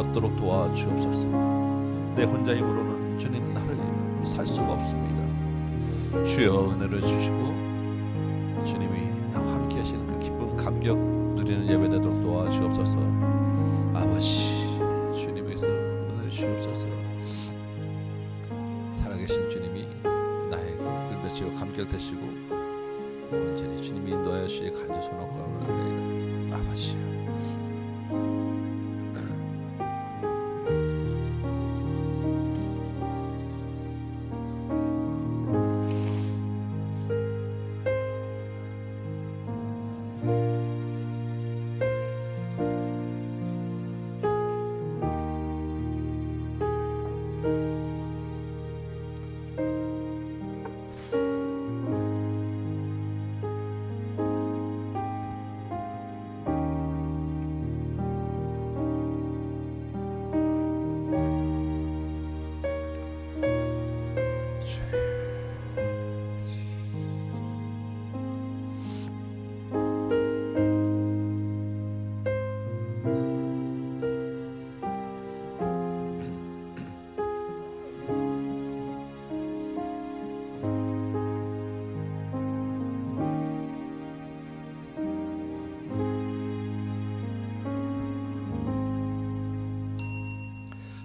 얻도록 도와주옵소서. 내 혼자 힘으로는 주님 나를 살 수가 없습니다. 주여 은혜를 주시고 주님이 나와 함께 하시는 그 기쁨 감격 누리는 예배되도록 도와주옵소서. 아버지 주님에게서 은혜를 주옵소서. 살아계신 주님이 나에게 빛되시고 감격되시고 온전히 주님이 인도하여 주시기 간절히 손 얹고 올라가이다. 아버지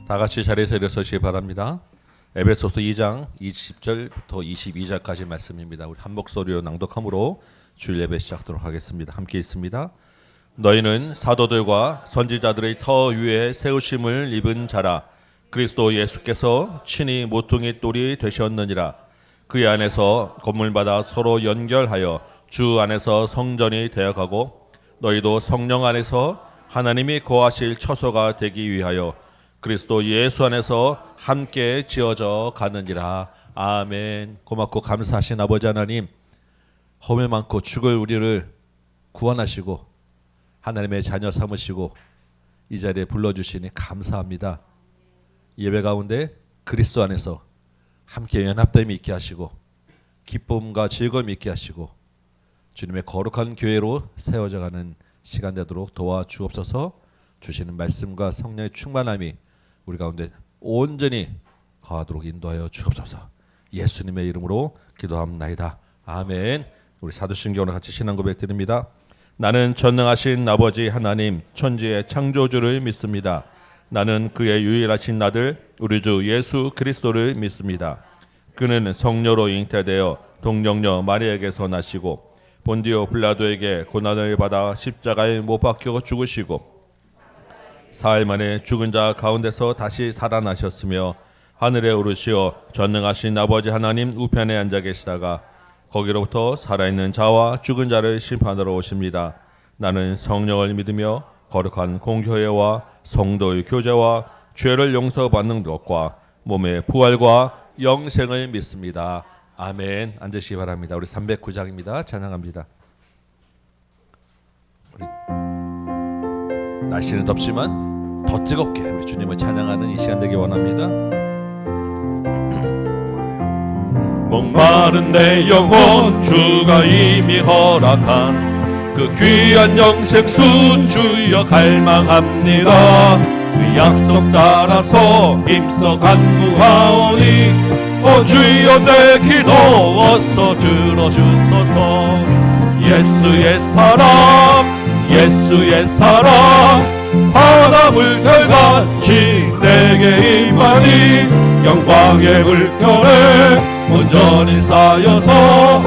다 같이 자리에서 일어서시기 바랍니다. 에베소서 2장 20절부터 22절까지 말씀입니다. 우리 한 목소리로 낭독함으로 주일 예배 시작하도록 하겠습니다. 함께 있습니다. 너희는 사도들과 선지자들의 터 위에 세우심을 입은 자라. 그리스도 예수께서 친히 모퉁이 돌이 되셨느니라. 그 안에서 건물마다 서로 연결하여 주 안에서 성전이 되어가고 너희도 성령 안에서 하나님이 거하실 처소가 되기 위하여 그리스도 예수 안에서 함께 지어져 가느니라. 아멘. 고맙고 감사하신 아버지 하나님, 허물 많고 죽을 우리를 구원하시고 하나님의 자녀 삼으시고 이 자리에 불러주시니 감사합니다. 예배 가운데 그리스도 안에서 함께 연합됨이 있게 하시고 기쁨과 즐거움이 있게 하시고 주님의 거룩한 교회로 세워져 가는 시간 되도록 도와주옵소서. 주시는 말씀과 성령의 충만함이 우리 가운데 온전히 거하도록 인도하여 주옵소서. 예수님의 이름으로 기도합나이다. 아멘. 우리 사도신경으로 같이 신앙 고백 드립니다. 나는 전능하신 아버지 하나님 천지의 창조주를 믿습니다. 나는 그의 유일하신 아들 우리 주 예수 그리스도를 믿습니다. 그는 성녀로 잉태되어 동정녀 마리아에게서 나시고 본디오 빌라도에게 고난을 받아 십자가에 못 박혀 죽으시고 사흘 만에 죽은 자 가운데서 다시 살아나셨으며 하늘에 오르시어 전능하신 아버지 하나님 우편에 앉아 계시다가 거기로부터 살아있는 자와 죽은 자를 심판하러 오십니다. 나는 성령을 믿으며 거룩한 공교회와 성도의 교제와 죄를 용서받는 것과 몸의 부활과 영생을 믿습니다. 아멘. 앉으시기 바랍니다. 우리 309장입니다. 찬양합니다. 날씨는 덥지만 더 뜨겁게 우리 주님을 찬양하는 이 시간 되기 원합니다. 목마른 내 영혼 주가 이미 허락한 그 귀한 영생수 주여 갈망합니다. 그 약속 따라서 힘써 간구하오니 오 주여 내 기도 어서 들어주소서. 예수의 사랑 예수의 사랑 바다 물결같이 내게 임하니 영광의 물결에 온전히 쌓여서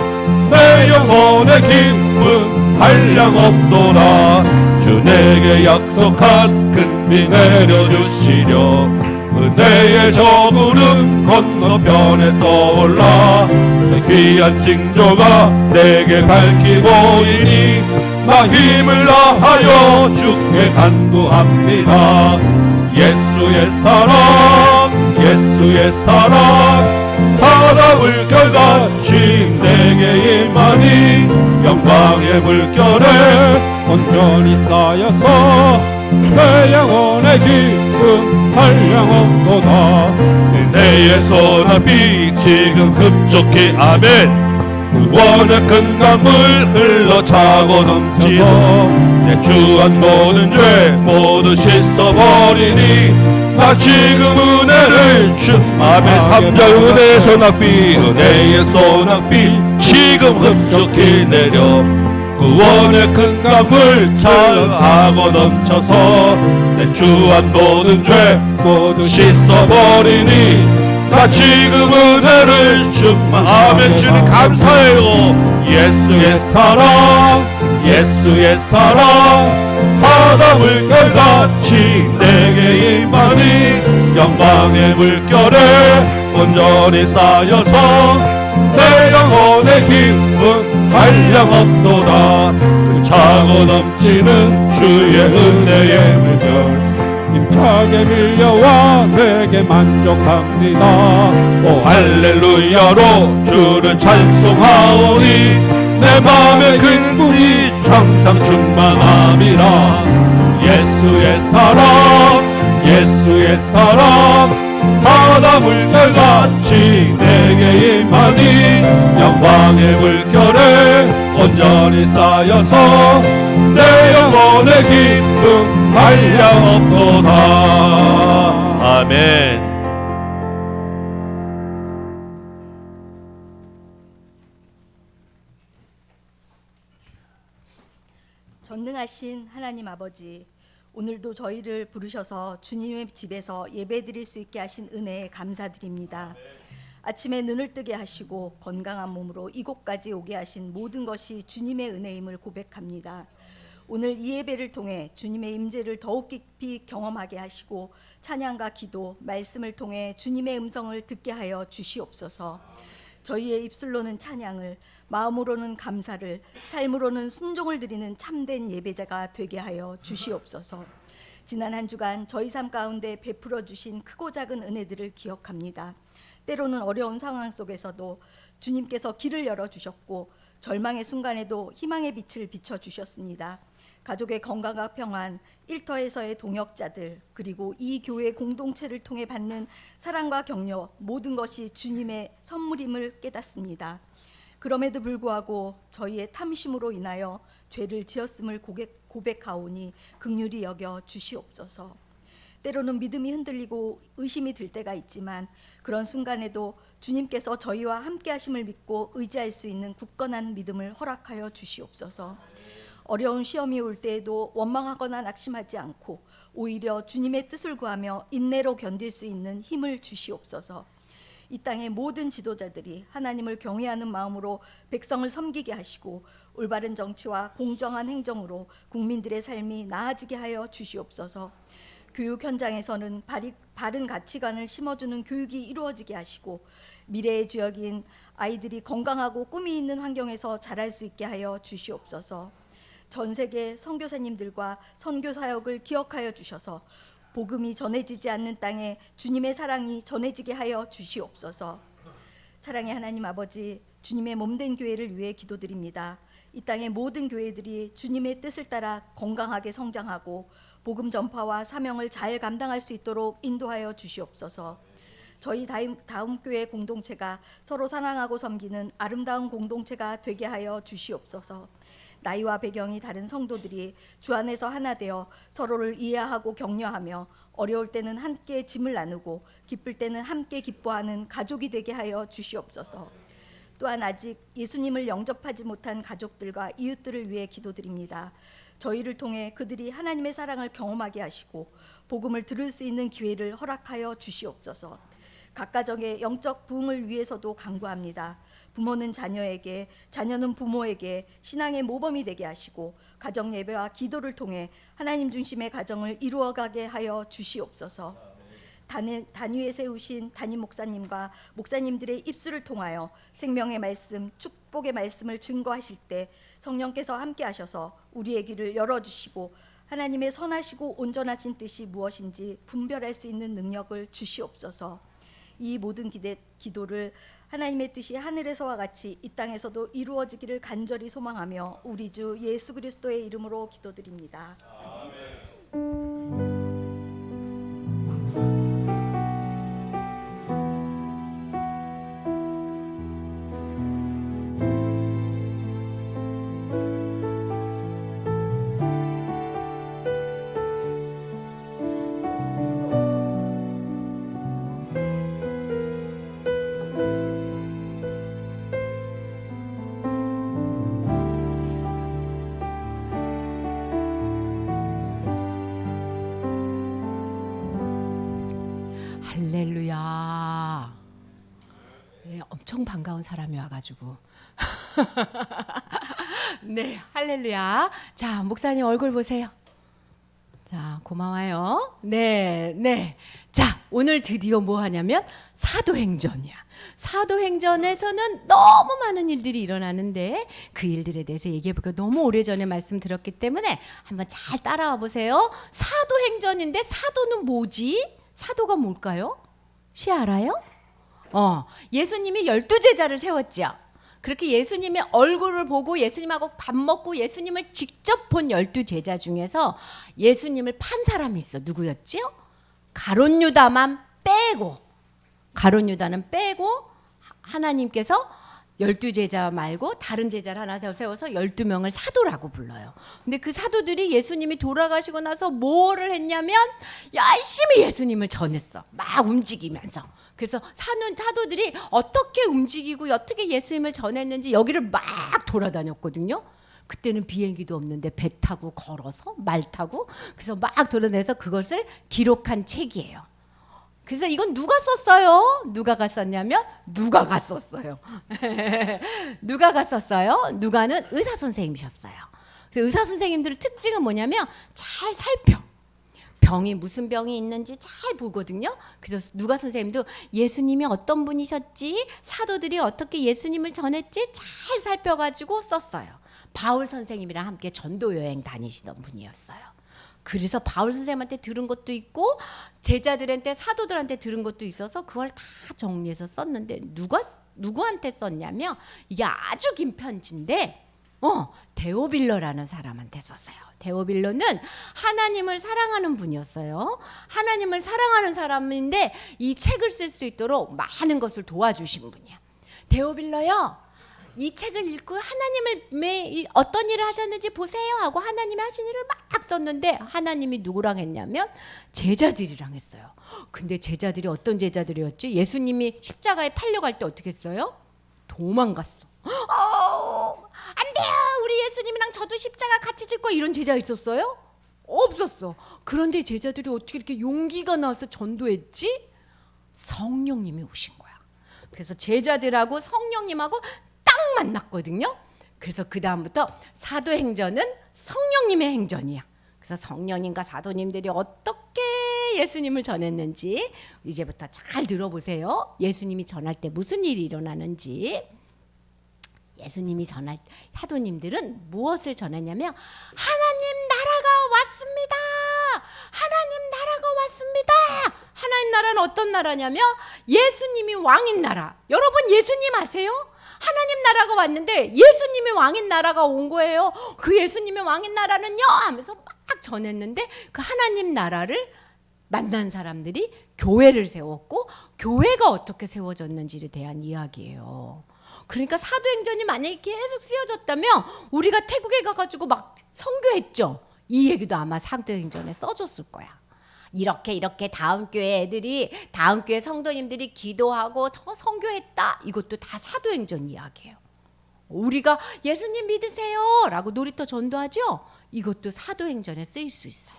내 영혼의 기쁨 한량없도다. 주 내게 약속한 큰비 내려주시려 은혜의 저 구름 건너편에 떠올라 그 귀한 징조가 내게 밝히 보이니 나 힘을 다하여 주께 간구합니다. 예수의 사랑 예수의 사랑 바다 물결같이 내게 임하니 영광의 물결에 온전히 쌓여서 내 영혼의 기쁨 한량없도다. 은혜의 소나비 지금 흡족히 아멘. 구원의 큰 강물 흘러 차고 넘치고 내 주한 모든 죄 모두 씻어버리니 나 지금 은혜를 아멘. 3절 은혜의 소낙비, 은혜의 소낙비 지금 흡족히 내려 구원의 큰 강물 차하고 넘쳐서 내 주한 모든 죄 모두 씻어버리니 나 지금 은혜를 충만. 아멘. 주님 감사해요. 예수의 사랑 예수의 사랑 바다 물결같이 내게 임하니 영광의 물결에 온전히 쌓여서 내 영혼의 기쁨 한량없도다. 그 차고 넘치는 주의 은혜의 물결 힘차게 밀려와 내게 만족합니다. 오 할렐루야로 주를 찬송하오니 내 맘의 기쁨이 항상 충만함이라. 예수의 사랑 예수의 사랑 바다 물결같이 내게 임하니 영광의 물결에 온전히 쌓여서 내 영혼의 기쁨 한량없도다. 아멘. 전능하신 하나님 아버지, 오늘도 저희를 부르셔서 주님의 집에서 예배드릴 수 있게 하신 은혜에 감사드립니다. 아침에 눈을 뜨게 하시고 건강한 몸으로 이곳까지 오게 하신 모든 것이 주님의 은혜임을 고백합니다. 오늘 이 예배를 통해 주님의 임재를 더욱 깊이 경험하게 하시고 찬양과 기도, 말씀을 통해 주님의 음성을 듣게 하여 주시옵소서. 저희의 입술로는 찬양을, 마음으로는 감사를, 삶으로는 순종을 드리는 참된 예배자가 되게 하여 주시옵소서. 지난 한 주간 저희 삶 가운데 베풀어 주신 크고 작은 은혜들을 기억합니다. 때로는 어려운 상황 속에서도 주님께서 길을 열어주셨고 절망의 순간에도 희망의 빛을 비춰주셨습니다. 가족의 건강과 평안, 일터에서의 동역자들, 그리고 이 교회 공동체를 통해 받는 사랑과 격려, 모든 것이 주님의 선물임을 깨닫습니다. 그럼에도 불구하고 저희의 탐심으로 인하여 죄를 지었음을 고백하오니 긍휼히 여겨 주시옵소서. 때로는 믿음이 흔들리고 의심이 들 때가 있지만 그런 순간에도 주님께서 저희와 함께 하심을 믿고 의지할 수 있는 굳건한 믿음을 허락하여 주시옵소서. 어려운 시험이 올 때에도 원망하거나 낙심하지 않고 오히려 주님의 뜻을 구하며 인내로 견딜 수 있는 힘을 주시옵소서. 이 땅의 모든 지도자들이 하나님을 경외하는 마음으로 백성을 섬기게 하시고 올바른 정치와 공정한 행정으로 국민들의 삶이 나아지게 하여 주시옵소서. 교육 현장에서는 바른 가치관을 심어주는 교육이 이루어지게 하시고 미래의 주역인 아이들이 건강하고 꿈이 있는 환경에서 자랄 수 있게 하여 주시옵소서. 전 세계 선교사님들과 선교 사역을 기억하여 주셔서 복음이 전해지지 않는 땅에 주님의 사랑이 전해지게 하여 주시옵소서. 사랑의 하나님 아버지, 주님의 몸된 교회를 위해 기도드립니다. 이 땅의 모든 교회들이 주님의 뜻을 따라 건강하게 성장하고 복음 전파와 사명을 잘 감당할 수 있도록 인도하여 주시옵소서. 저희 다음 교회 공동체가 서로 사랑하고 섬기는 아름다운 공동체가 되게 하여 주시옵소서. 나이와 배경이 다른 성도들이 주 안에서 하나 되어 서로를 이해하고 격려하며 어려울 때는 함께 짐을 나누고 기쁠 때는 함께 기뻐하는 가족이 되게 하여 주시옵소서. 또한 아직 예수님을 영접하지 못한 가족들과 이웃들을 위해 기도드립니다. 저희를 통해 그들이 하나님의 사랑을 경험하게 하시고 복음을 들을 수 있는 기회를 허락하여 주시옵소서. 각 가정의 영적 부흥을 위해서도 간구합니다. 부모는 자녀에게, 자녀는 부모에게 신앙의 모범이 되게 하시고 가정 예배와 기도를 통해 하나님 중심의 가정을 이루어가게 하여 주시옵소서. 단위에 세우신 담임 목사님과 목사님들의 입술을 통하여 생명의 말씀, 축복의 말씀을 증거하실 때 성령께서 함께 하셔서 우리의 길을 열어주시고 하나님의 선하시고 온전하신 뜻이 무엇인지 분별할 수 있는 능력을 주시옵소서. 이 모든 기도를 하나님의 뜻이 하늘에서와 같이 이 땅에서도 이루어지기를 간절히 소망하며 우리 주 예수 그리스도의 이름으로 기도드립니다. 아멘. 엄청 반가운 사람이 와가지고 네, 할렐루야. 자, 목사님 얼굴 보세요. 자, 고마워요. 네, 네. 자, 오늘 드디어 뭐 하냐면 사도행전이야. 사도행전에서는 너무 많은 일들이 일어나는데 그 일들에 대해서 얘기해볼게요. 너무 오래전에 말씀 들었기 때문에 한번 잘 따라와 보세요. 사도행전인데 사도는 뭐지? 사도가 뭘까요? 시 알아요? 예수님이 12제자를 세웠죠. 그렇게 예수님의 얼굴을 보고 예수님하고 밥 먹고 예수님을 직접 본 12제자 중에서 예수님을 판 사람이 있어. 누구였지요? 가룟 유다만 빼고, 가룟 유다는 빼고 하나님께서 12제자 말고 다른 제자를 하나 더 세워서 12명을 사도라고 불러요. 근데 그 사도들이 예수님이 돌아가시고 나서 뭐를 했냐면 열심히 예수님을 전했어. 막 움직이면서. 그래서 사도들이 어떻게 움직이고 어떻게 예수님을 전했는지 여기를 막 돌아다녔거든요. 그때는 비행기도 없는데 배 타고 걸어서 말 타고 그래서 막 돌아다녀서 그것을 기록한 책이에요. 그래서 이건 누가 썼어요? 누가가 썼냐면 누가가 썼어요. 누가가 썼어요. 누가는 의사 선생님이셨어요. 그래서 의사 선생님들의 특징은 뭐냐면 잘 살펴. 병이 무슨 병이 있는지 잘 보거든요. 그래서 누가 선생님도 예수님이 어떤 분이셨지, 사도들이 어떻게 예수님을 전했지 잘 살펴가지고 썼어요. 바울 선생님이랑 함께 전도 여행 다니시던 분이었어요. 그래서 바울 선생님한테 들은 것도 있고 제자들한테 사도들한테 들은 것도 있어서 그걸 다 정리해서 썼는데 누구한테 썼냐면 이게 아주 긴 편지인데 데오빌러라는 사람한테 썼어요. 데오빌러는 하나님을 사랑하는 분이었어요. 하나님을 사랑하는 사람인데 이 책을 쓸 수 있도록 많은 것을 도와주신 분이야. 데오빌러요. 이 책을 읽고 하나님을 어떤 일을 하셨는지 보세요 하고 하나님이 하신 일을 막 썼는데 하나님이 누구랑 했냐면 제자들이랑 했어요. 근데 제자들이 어떤 제자들이었지? 예수님이 십자가에 팔려갈 때 어떻게 했어요? 도망갔어. 안 돼요. 우리 예수님이랑 저도 십자가 같이 질 거야. 이런 제자 있었어요? 없었어. 그런데 제자들이 어떻게 이렇게 용기가 나서 전도했지? 성령님이 오신 거야. 그래서 제자들하고 성령님하고 딱 만났거든요. 그래서 그 다음부터 사도행전은 성령님의 행전이야. 그래서 성령님과 사도님들이 어떻게 예수님을 전했는지 이제부터 잘 들어보세요. 예수님이 전할 때 무슨 일이 일어나는지. 예수님이 전할 사도님들은 무엇을 전했냐면 하나님 나라가 왔습니다. 하나님 나라가 왔습니다. 하나님 나라는 어떤 나라냐면 예수님이 왕인 나라. 여러분 예수님 아세요? 하나님 나라가 왔는데 예수님이 왕인 나라가 온 거예요. 그 예수님의 왕인 나라는요 하면서 막 전했는데 그 하나님 나라를 만난 사람들이 교회를 세웠고 교회가 어떻게 세워졌는지에 대한 이야기예요. 그러니까 사도행전이 만약에 계속 쓰여졌다면 우리가 태국에 가가지고 막 선교했죠. 이 얘기도 아마 사도행전에 써줬을 거야. 이렇게 다음 교회 애들이 다음 교회 성도님들이 기도하고 선교했다. 이것도 다 사도행전 이야기예요. 우리가 예수님 믿으세요 라고 놀이터 전도하죠. 이것도 사도행전에 쓰일 수 있어요.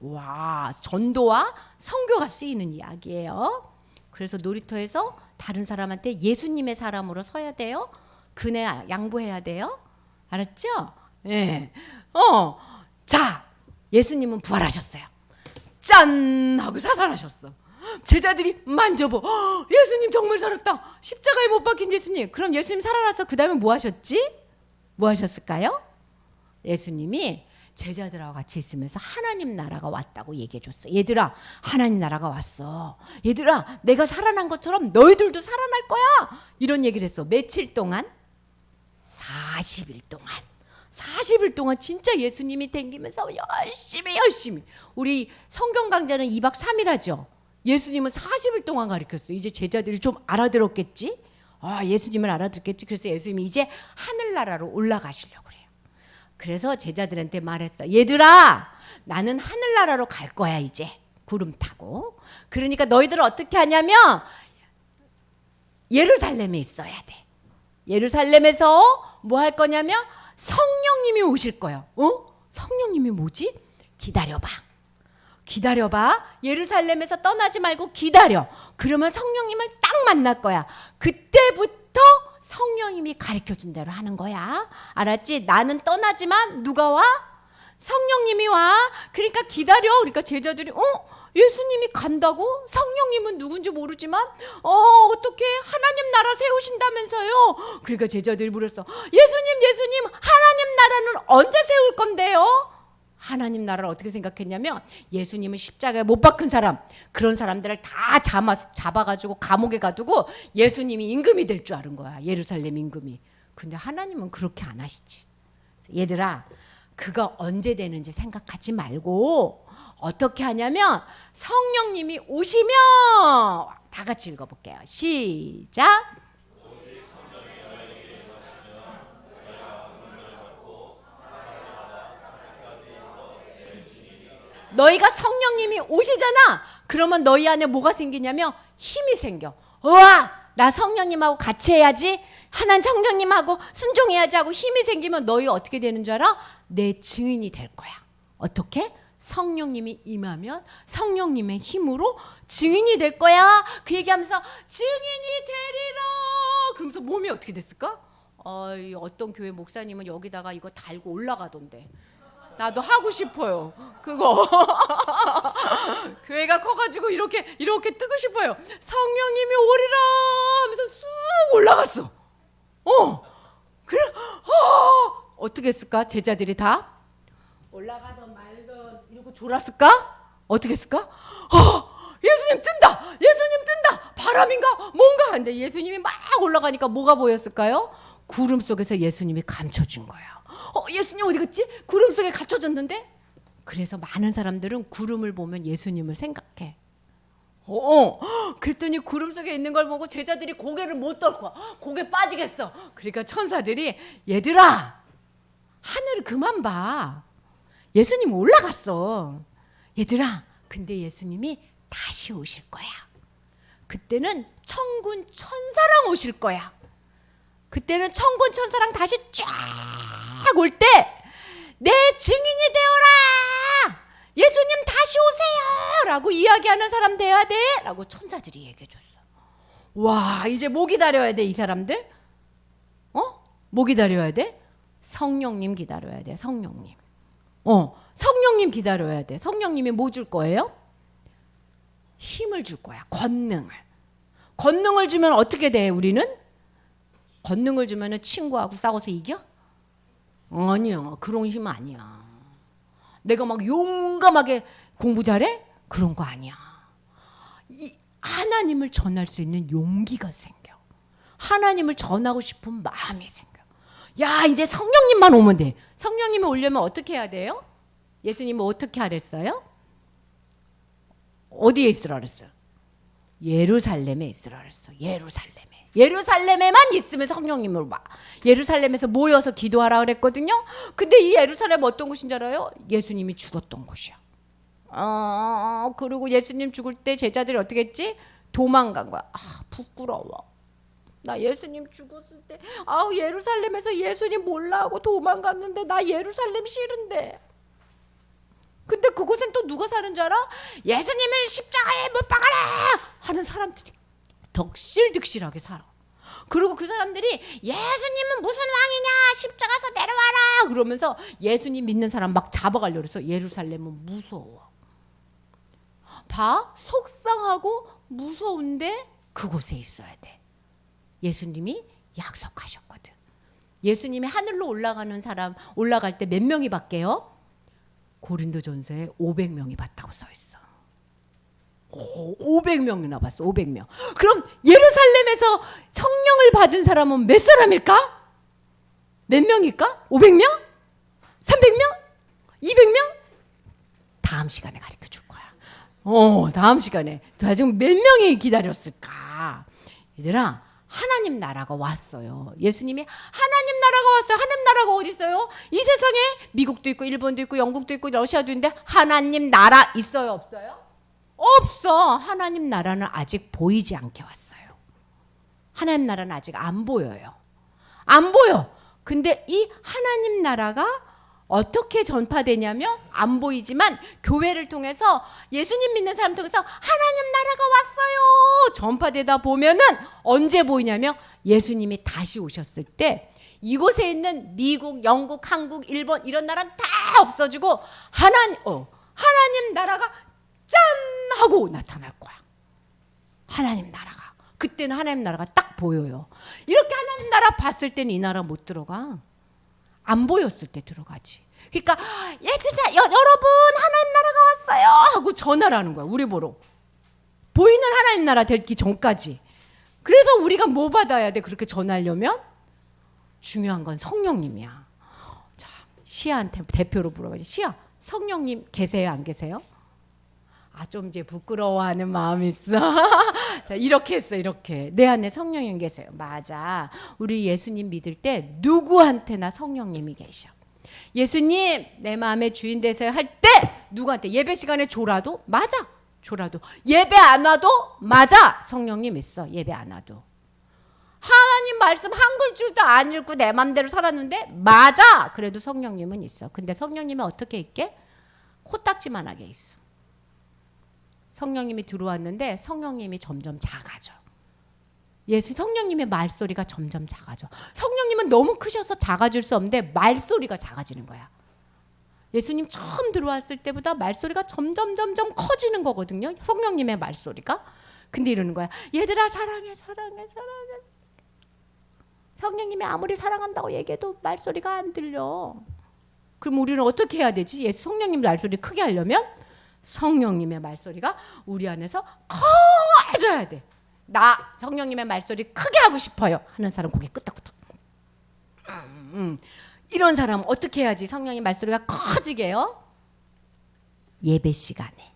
와, 전도와 선교가 쓰이는 이야기예요. 그래서 놀이터에서 다른 사람한테 예수님의 사람으로 서야 돼요. 그네 양보해야 돼요. 알았죠? 예. 자, 예수님은 부활하셨어요. 짠! 하고 살아나셨어. 제자들이 만져보. 예수님 정말 살았다. 십자가에 못 박힌 예수님. 그럼 예수님 살아나서 그 다음에 뭐 하셨지? 뭐 하셨을까요? 예수님이 제자들하고 같이 있으면서 하나님 나라가 왔다고 얘기해 줬어. 얘들아, 하나님 나라가 왔어. 얘들아, 내가 살아난 것처럼 너희들도 살아날 거야. 이런 얘기를 했어. 며칠 동안? 40일 동안. 40일 동안 진짜 예수님이 댕기면서 열심히. 우리 성경 강좌는 2박 3일 하죠. 예수님은 40일 동안 가르쳤어요. 이제 제자들이 좀 알아들었겠지? 예수님을 알아들었겠지. 그래서 예수님이 이제 하늘나라로 올라가시려고 그래요. 그래서 제자들한테 말했어. 얘들아, 나는 하늘나라로 갈 거야 이제. 구름 타고. 그러니까 너희들은 어떻게 하냐면 예루살렘에 있어야 돼. 예루살렘에서 뭐 할 거냐면 성령님이 오실 거예요. 성령님이 뭐지? 기다려봐. 예루살렘에서 떠나지 말고 기다려. 그러면 성령님을 딱 만날 거야. 그때부터 그때부터 성령님이 가르쳐준 대로 하는 거야. 알았지? 나는 떠나지만 누가 와? 성령님이 와. 그러니까 기다려. 그러니까 제자들이 예수님이 간다고? 성령님은 누군지 모르지만 어떻게 하나님 나라 세우신다면서요? 그러니까 제자들이 물었어. 예수님 하나님 나라는 언제 세울 건데요? 하나님 나라를 어떻게 생각했냐면 예수님은 십자가에 못 박힌 사람, 그런 사람들을 다 잡아가지고 감옥에 가두고 예수님이 임금이 될 줄 아는 거야. 예루살렘 임금이. 근데 하나님은 그렇게 안 하시지. 얘들아, 그거 언제 되는지 생각하지 말고 어떻게 하냐면 성령님이 오시면, 다 같이 읽어볼게요. 시작. 너희가 성령님이 오시잖아. 그러면 너희 안에 뭐가 생기냐면 힘이 생겨. 우와, 나 성령님하고 같이 해야지, 하나님 성령님하고 순종해야지 하고 힘이 생기면 너희 어떻게 되는 줄 알아? 내 증인이 될 거야. 어떻게? 성령님이 임하면 성령님의 힘으로 증인이 될 거야. 그 얘기하면서 증인이 되리라. 그러면서 몸이 어떻게 됐을까? 어떤 교회 목사님은 여기다가 이거 달고 올라가던데. 나도 하고 싶어요. 그거. 교회가 커가지고 이렇게 뜨고 싶어요. 성령님이 오리라 하면서 쑥 올라갔어. 그래. 어떻게 했을까? 제자들이 다 올라가던 말던 이러고 졸았을까? 어떻게 했을까? 예수님 뜬다. 예수님 뜬다. 바람인가? 뭔가. 근데 예수님이 막 올라가니까 뭐가 보였을까요? 구름 속에서 예수님이 감춰준 거야. 예수님 어디 갔지? 구름 속에 갇혀졌는데? 그래서 많은 사람들은 구름을 보면 예수님을 생각해. 그랬더니 구름 속에 있는 걸 보고 제자들이 고개를 못 들고 고개 빠지겠어. 그러니까 천사들이 얘들아, 하늘을 그만 봐. 예수님 올라갔어. 얘들아, 근데 예수님이 다시 오실 거야. 그때는 천군 천사랑 오실 거야. 그때는 천군 천사랑 다시 쫙 올 때 내 증인이 되어라. 예수님 다시 오세요 라고 이야기하는 사람 돼야 돼 라고 천사들이 얘기해 줬어. 와, 이제 뭐 기다려야 돼 이 사람들? 뭐 기다려야 돼? 성령님 기다려야 돼. 성령님. 성령님 기다려야 돼. 성령님이 뭐 줄 거예요? 힘을 줄 거야. 권능을 주면 어떻게 돼? 우리는 권능을 주면은 친구하고 싸워서 이겨? 아니야. 그런 힘 아니야. 내가 막 용감하게 공부 잘해? 그런 거 아니야. 하나님을 전할 수 있는 용기가 생겨. 하나님을 전하고 싶은 마음이 생겨. 야, 이제 성령님만 오면 돼. 성령님이 오려면 어떻게 해야 돼요? 예수님은 어떻게 하랬어요? 어디에 있으라 그랬어요? 예루살렘에 있으라 그랬어. 예루살렘에만 있으면 성령님을 봐. 예루살렘에서 모여서 기도하라 그랬거든요. 근데 이 예루살렘 어떤 곳인 줄 알아요? 예수님이 죽었던 곳이야. 그리고 예수님 죽을 때 제자들이 어떻게 했지? 도망간 거야. 부끄러워. 나 예수님 죽었을 때 예루살렘에서 예수님 몰라 하고 도망갔는데 나 예루살렘 싫은데. 근데 그곳엔 또 누가 사는 줄 알아? 예수님을 십자가에 못 박아라 하는 사람들이 덕실득실하게 살아. 그리고 그 사람들이 예수님은 무슨 왕이냐, 십자가에서 내려와라 그러면서 예수님 믿는 사람 막 잡아가려고 그래서 예루살렘은 무서워. 봐, 속상하고 무서운데 그곳에 있어야 돼. 예수님이 약속하셨거든. 예수님이 하늘로 올라가는 사람 올라갈 때 몇 명이 받게요? 고린도전서에 500명이 받다고 써 있어. 500명이나 봤어. 500명. 그럼 예루살렘에서 성령을 받은 사람은 몇 사람일까? 몇 명일까? 500명? 300명? 200명? 다음 시간에 가르쳐 줄 거야. 다음 시간에. 지금 몇 명이 기다렸을까? 얘들아, 하나님 나라가 왔어요. 예수님이 하나님 나라가 왔어요. 하나님 나라가 어디 있어요? 이 세상에 미국도 있고 일본도 있고 영국도 있고 러시아도 있는데 하나님 나라 있어요? 없어요? 없어. 하나님 나라는 아직 보이지 않게 왔어요. 하나님 나라는 아직 안 보여요. 안 보여. 근데 이 하나님 나라가 어떻게 전파되냐면 안 보이지만 교회를 통해서 예수님 믿는 사람 통해서 하나님 나라가 왔어요 전파되다 보면은 언제 보이냐면 예수님이 다시 오셨을 때 이곳에 있는 미국, 영국, 한국, 일본 이런 나라는 다 없어지고 하나님 나라가 짠 하고 나타날 거야. 하나님 나라가. 그때는 하나님 나라가 딱 보여요. 이렇게 하나님 나라 봤을 때는 이 나라 못 들어가. 안 보였을 때 들어가지. 그러니까 얘들아 여러분 하나님 나라가 왔어요 하고 전화를 하는 거야. 우리 보러. 보이는 하나님 나라 되기 전까지. 그래서 우리가 뭐 받아야 돼? 그렇게 전하려면 중요한 건 성령님이야. 자, 시아한테 대표로 물어봐야지. 시아, 성령님 계세요 안 계세요? 좀 이제 부끄러워하는 마음이 있어. 자, 이렇게 했어. 이렇게 내 안에 성령님 계세요. 맞아. 우리 예수님 믿을 때 누구한테나 성령님이 계셔. 예수님 내 마음의 주인 되세요 할 때 누구한테 예배 시간에 졸아도 맞아. 졸아도 예배 안 와도 맞아. 성령님 있어. 예배 안 와도. 하나님 말씀 한 글줄도 안 읽고 내 맘대로 살았는데 맞아. 그래도 성령님은 있어. 근데 성령님은 어떻게 있게? 코딱지만하게 있어. 성령님이 들어왔는데 성령님이 점점 작아져. 성령님의 말소리가 점점 작아져. 성령님은 너무 크셔서 작아질 수 없는데 말소리가 작아지는 거야. 예수님 처음 들어왔을 때보다 말소리가 점점 커지는 거거든요. 성령님의 말소리가. 근데 이러는 거야. 얘들아 사랑해. 성령님이 아무리 사랑한다고 얘기해도 말소리가 안 들려. 그럼 우리는 어떻게 해야 되지? 성령님 말소리 크게 하려면 성령님의 말소리가 우리 안에서 커져야 돼. 나 성령님의 말소리 크게 하고 싶어요 하는 사람 고개 끄덕끄덕. 이런 사람 어떻게 해야지 성령님 말소리가 커지게요? 예배 시간에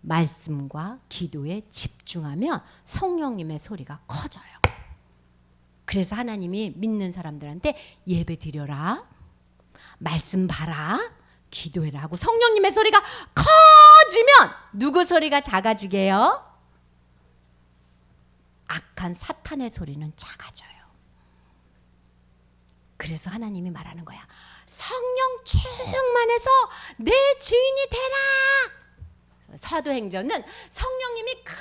말씀과 기도에 집중하면 성령님의 소리가 커져요. 그래서 하나님이 믿는 사람들한테 예배 드려라, 말씀 봐라, 기도해라 하고 성령님의 소리가 커지면 누구 소리가 작아지게요? 악한 사탄의 소리는 작아져요. 그래서 하나님이 말하는 거야. 성령 충만해서 내 주인이 되라. 사도행전은 성령님이 큰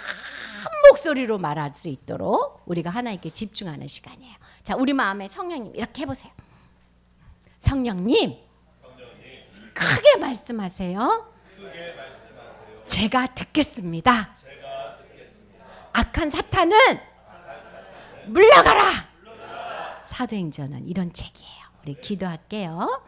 목소리로 말할 수 있도록 우리가 하나님께 집중하는 시간이에요. 자, 우리 마음에 성령님 이렇게 해보세요. 성령님, 크게 말씀하세요. 제가 듣겠습니다. 악한 사탄은 물러가라. 사도행전은 이런 책이에요. 우리 기도할게요.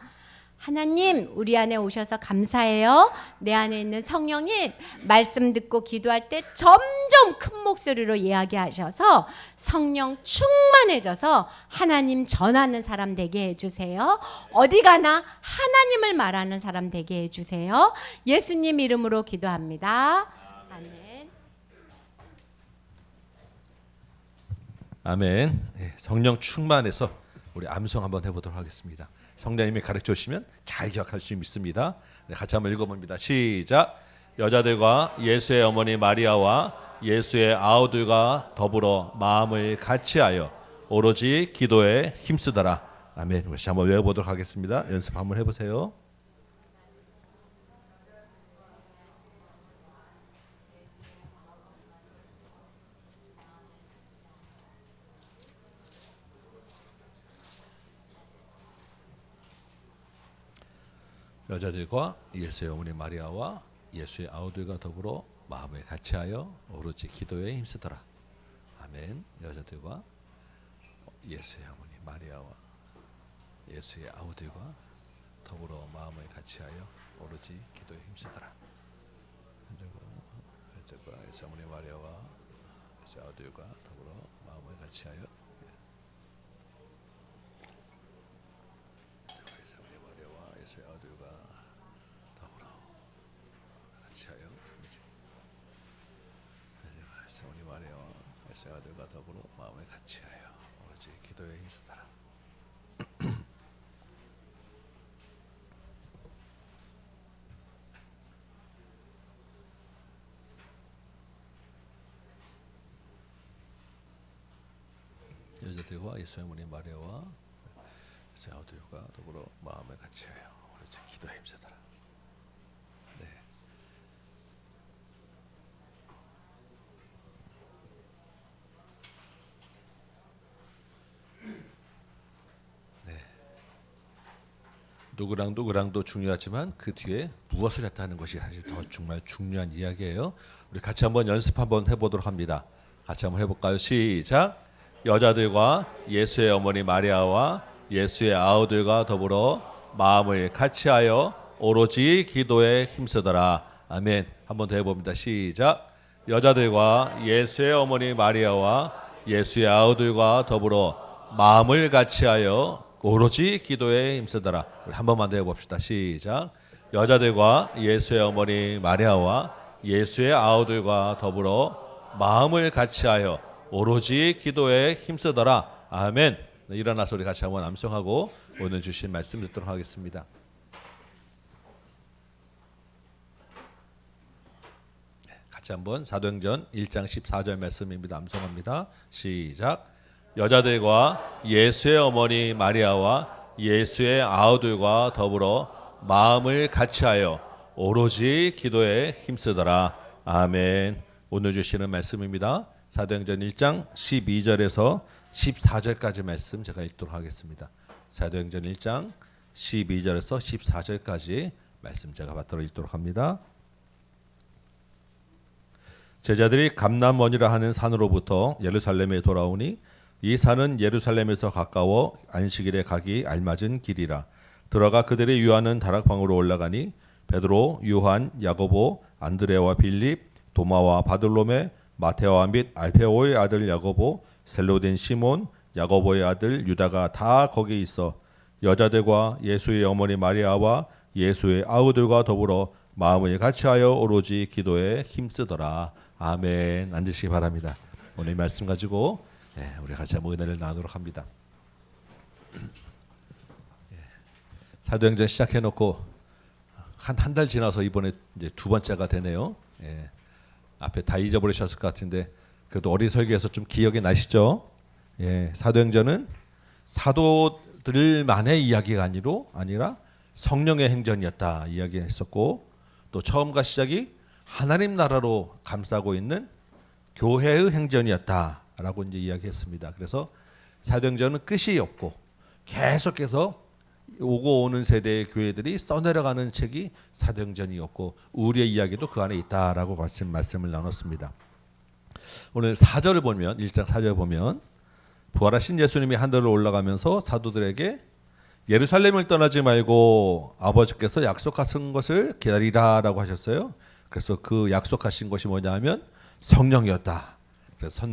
하나님, 우리 안에 오셔서 감사해요. 내 안에 있는 성령님 말씀 듣고 기도할 때 점점 큰 목소리로 이야기하셔서 성령 충만해져서 하나님 전하는 사람 되게 해주세요. 어디 가나 하나님을 말하는 사람 되게 해주세요. 예수님 이름으로 기도합니다. 아멘. 아멘. 성령 충만해서 우리 암송 한번 해보도록 하겠습니다. 성령님이 가르쳐 주시면 잘 기억할 수 있습니다. 같이 한번 읽어봅니다. 시작. 여자들과 예수의 어머니 마리아와 예수의 아우들과 더불어 마음을 같이하여 오로지 기도에 힘쓰더라. 아멘. 우리 한번 외워보도록 하겠습니다. 연습 한번 해보세요. 여자들과 예수의 어머니 마리아와 예수의 아우들과 더불어 마음을 같이하여 오로지 기도에 힘쓰더라. 아멘. 여자들과 예수의 어머니 마리아와 예수의 아우들과 더불어 마음을 같이하여 오로지 기도에 힘쓰더라. 여자들과 예수의 어머니 마리아와 예수의 아우들과 더불어 마음을 같이하여 아들과 더불어 마음을 같이하여 오로지 기도에 힘쓰더라. 여자들과 예수의 어머니 마리아와 예수의 아들과 더불어 마음을 같이하여 오로지 기도에 힘쓰더라. 네. 누구랑도 중요하지만 그 뒤에 무엇을 했다는 것이 사실 더 정말 중요한 이야기예요. 우리 같이 한번 연습 한번 해보도록 합니다. 같이 한번 해볼까요? 시작. 여자들과 예수의 어머니 마리아와 예수의 아우들과 더불어 마음을 같이하여 오로지 기도에 힘쓰더라. 아멘. 한번 더 해봅니다. 시작. 여자들과 예수의 어머니 마리아와 예수의 아우들과 더불어 마음을 같이하여 오로지 기도에 힘쓰더라. 우리 한 번만 더 해봅시다. 시작. 여자들과 예수의 어머니 마리아와 예수의 아우들과 더불어 마음을 같이하여 오로지 기도에 힘쓰더라. 아멘. 네, 일어나서 우리 같이 한번 암송하고 오늘 주신 말씀 듣도록 하겠습니다. 같이 한번 사도행전 1장 14절 말씀입니다. 암송합니다. 시작. 여자들과 예수의 어머니 마리아와 예수의 아우들과 더불어 마음을 같이하여 오로지 기도에 힘쓰더라. 아멘. 오늘 주시는 말씀입니다. 사도행전 1장 12절에서 14절까지 말씀 제가 읽도록 하겠습니다. 사도행전 1장 12절에서 14절까지 말씀 제가 받들어 읽도록 합니다. 제자들이 감람원이라 하는 산으로부터 예루살렘에 돌아오니 이 산은 예루살렘에서 가까워 안식일에 가기 알맞은 길이라. 들어가 그들의 유하는 다락방으로 올라가니 베드로, 요한, 야고보, 안드레와 빌립, 도마와 바들로메, 마테오와 및 알페오의 아들 야고보, 셀로된 시몬, 야고보의 아들 유다가 다 거기 있어 여자들과 예수의 어머니 마리아와 예수의 아우들과 더불어 마음을 같이하여 오로지 기도에 힘쓰더라. 아멘. 앉으시기 바랍니다. 오늘 말씀 가지고 우리 같이 한번 은혜를 나누도록 합니다. 사도행전 시작해놓고 한 달 지나서 이번에 이제 두 번째가 되네요. 앞에 다 잊어버리셨을 것 같은데 그래도 어린 설교에서 좀 기억이 나시죠? 사도행전은 사도들만의 이야기가 아니라 성령의 행전이었다 이야기했었고, 또 처음과 시작이 하나님 나라로 감싸고 있는 교회의 행전이었다라고 이제 이야기했습니다. 그래서 사도행전은 끝이 없고 계속해서 오고 오는 세대의 교회들이 써내려가는 책이 사도행전이었고 우리의 이야기도 그 안에 있다라고 말씀을 나눴습니다. 오늘 4절을 보면 1장 4절 보면 부활하신 예수님이 하늘로 올라가면서 사도들에게 예루살렘을 떠나지 말고 아버지께서 약속하신 것을 기다리라라고 하셨어요. 그래서 그 약속하신 것이 뭐냐 하면 성령이었다. 그래서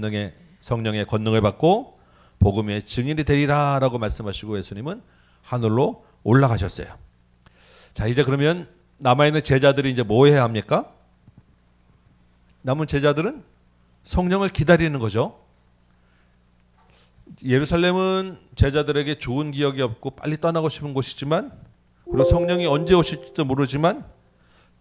성령의 권능을 받고 복음의 증인이 되리라라고 말씀하시고 예수님은 하늘로 올라가셨어요. 자, 이제 그러면 남아있는 제자들이 이제 뭐 해야 합니까? 남은 제자들은 성령을 기다리는 거죠. 예루살렘은 제자들에게 좋은 기억이 없고 빨리 떠나고 싶은 곳이지만, 그리고 성령이 언제 오실지도 모르지만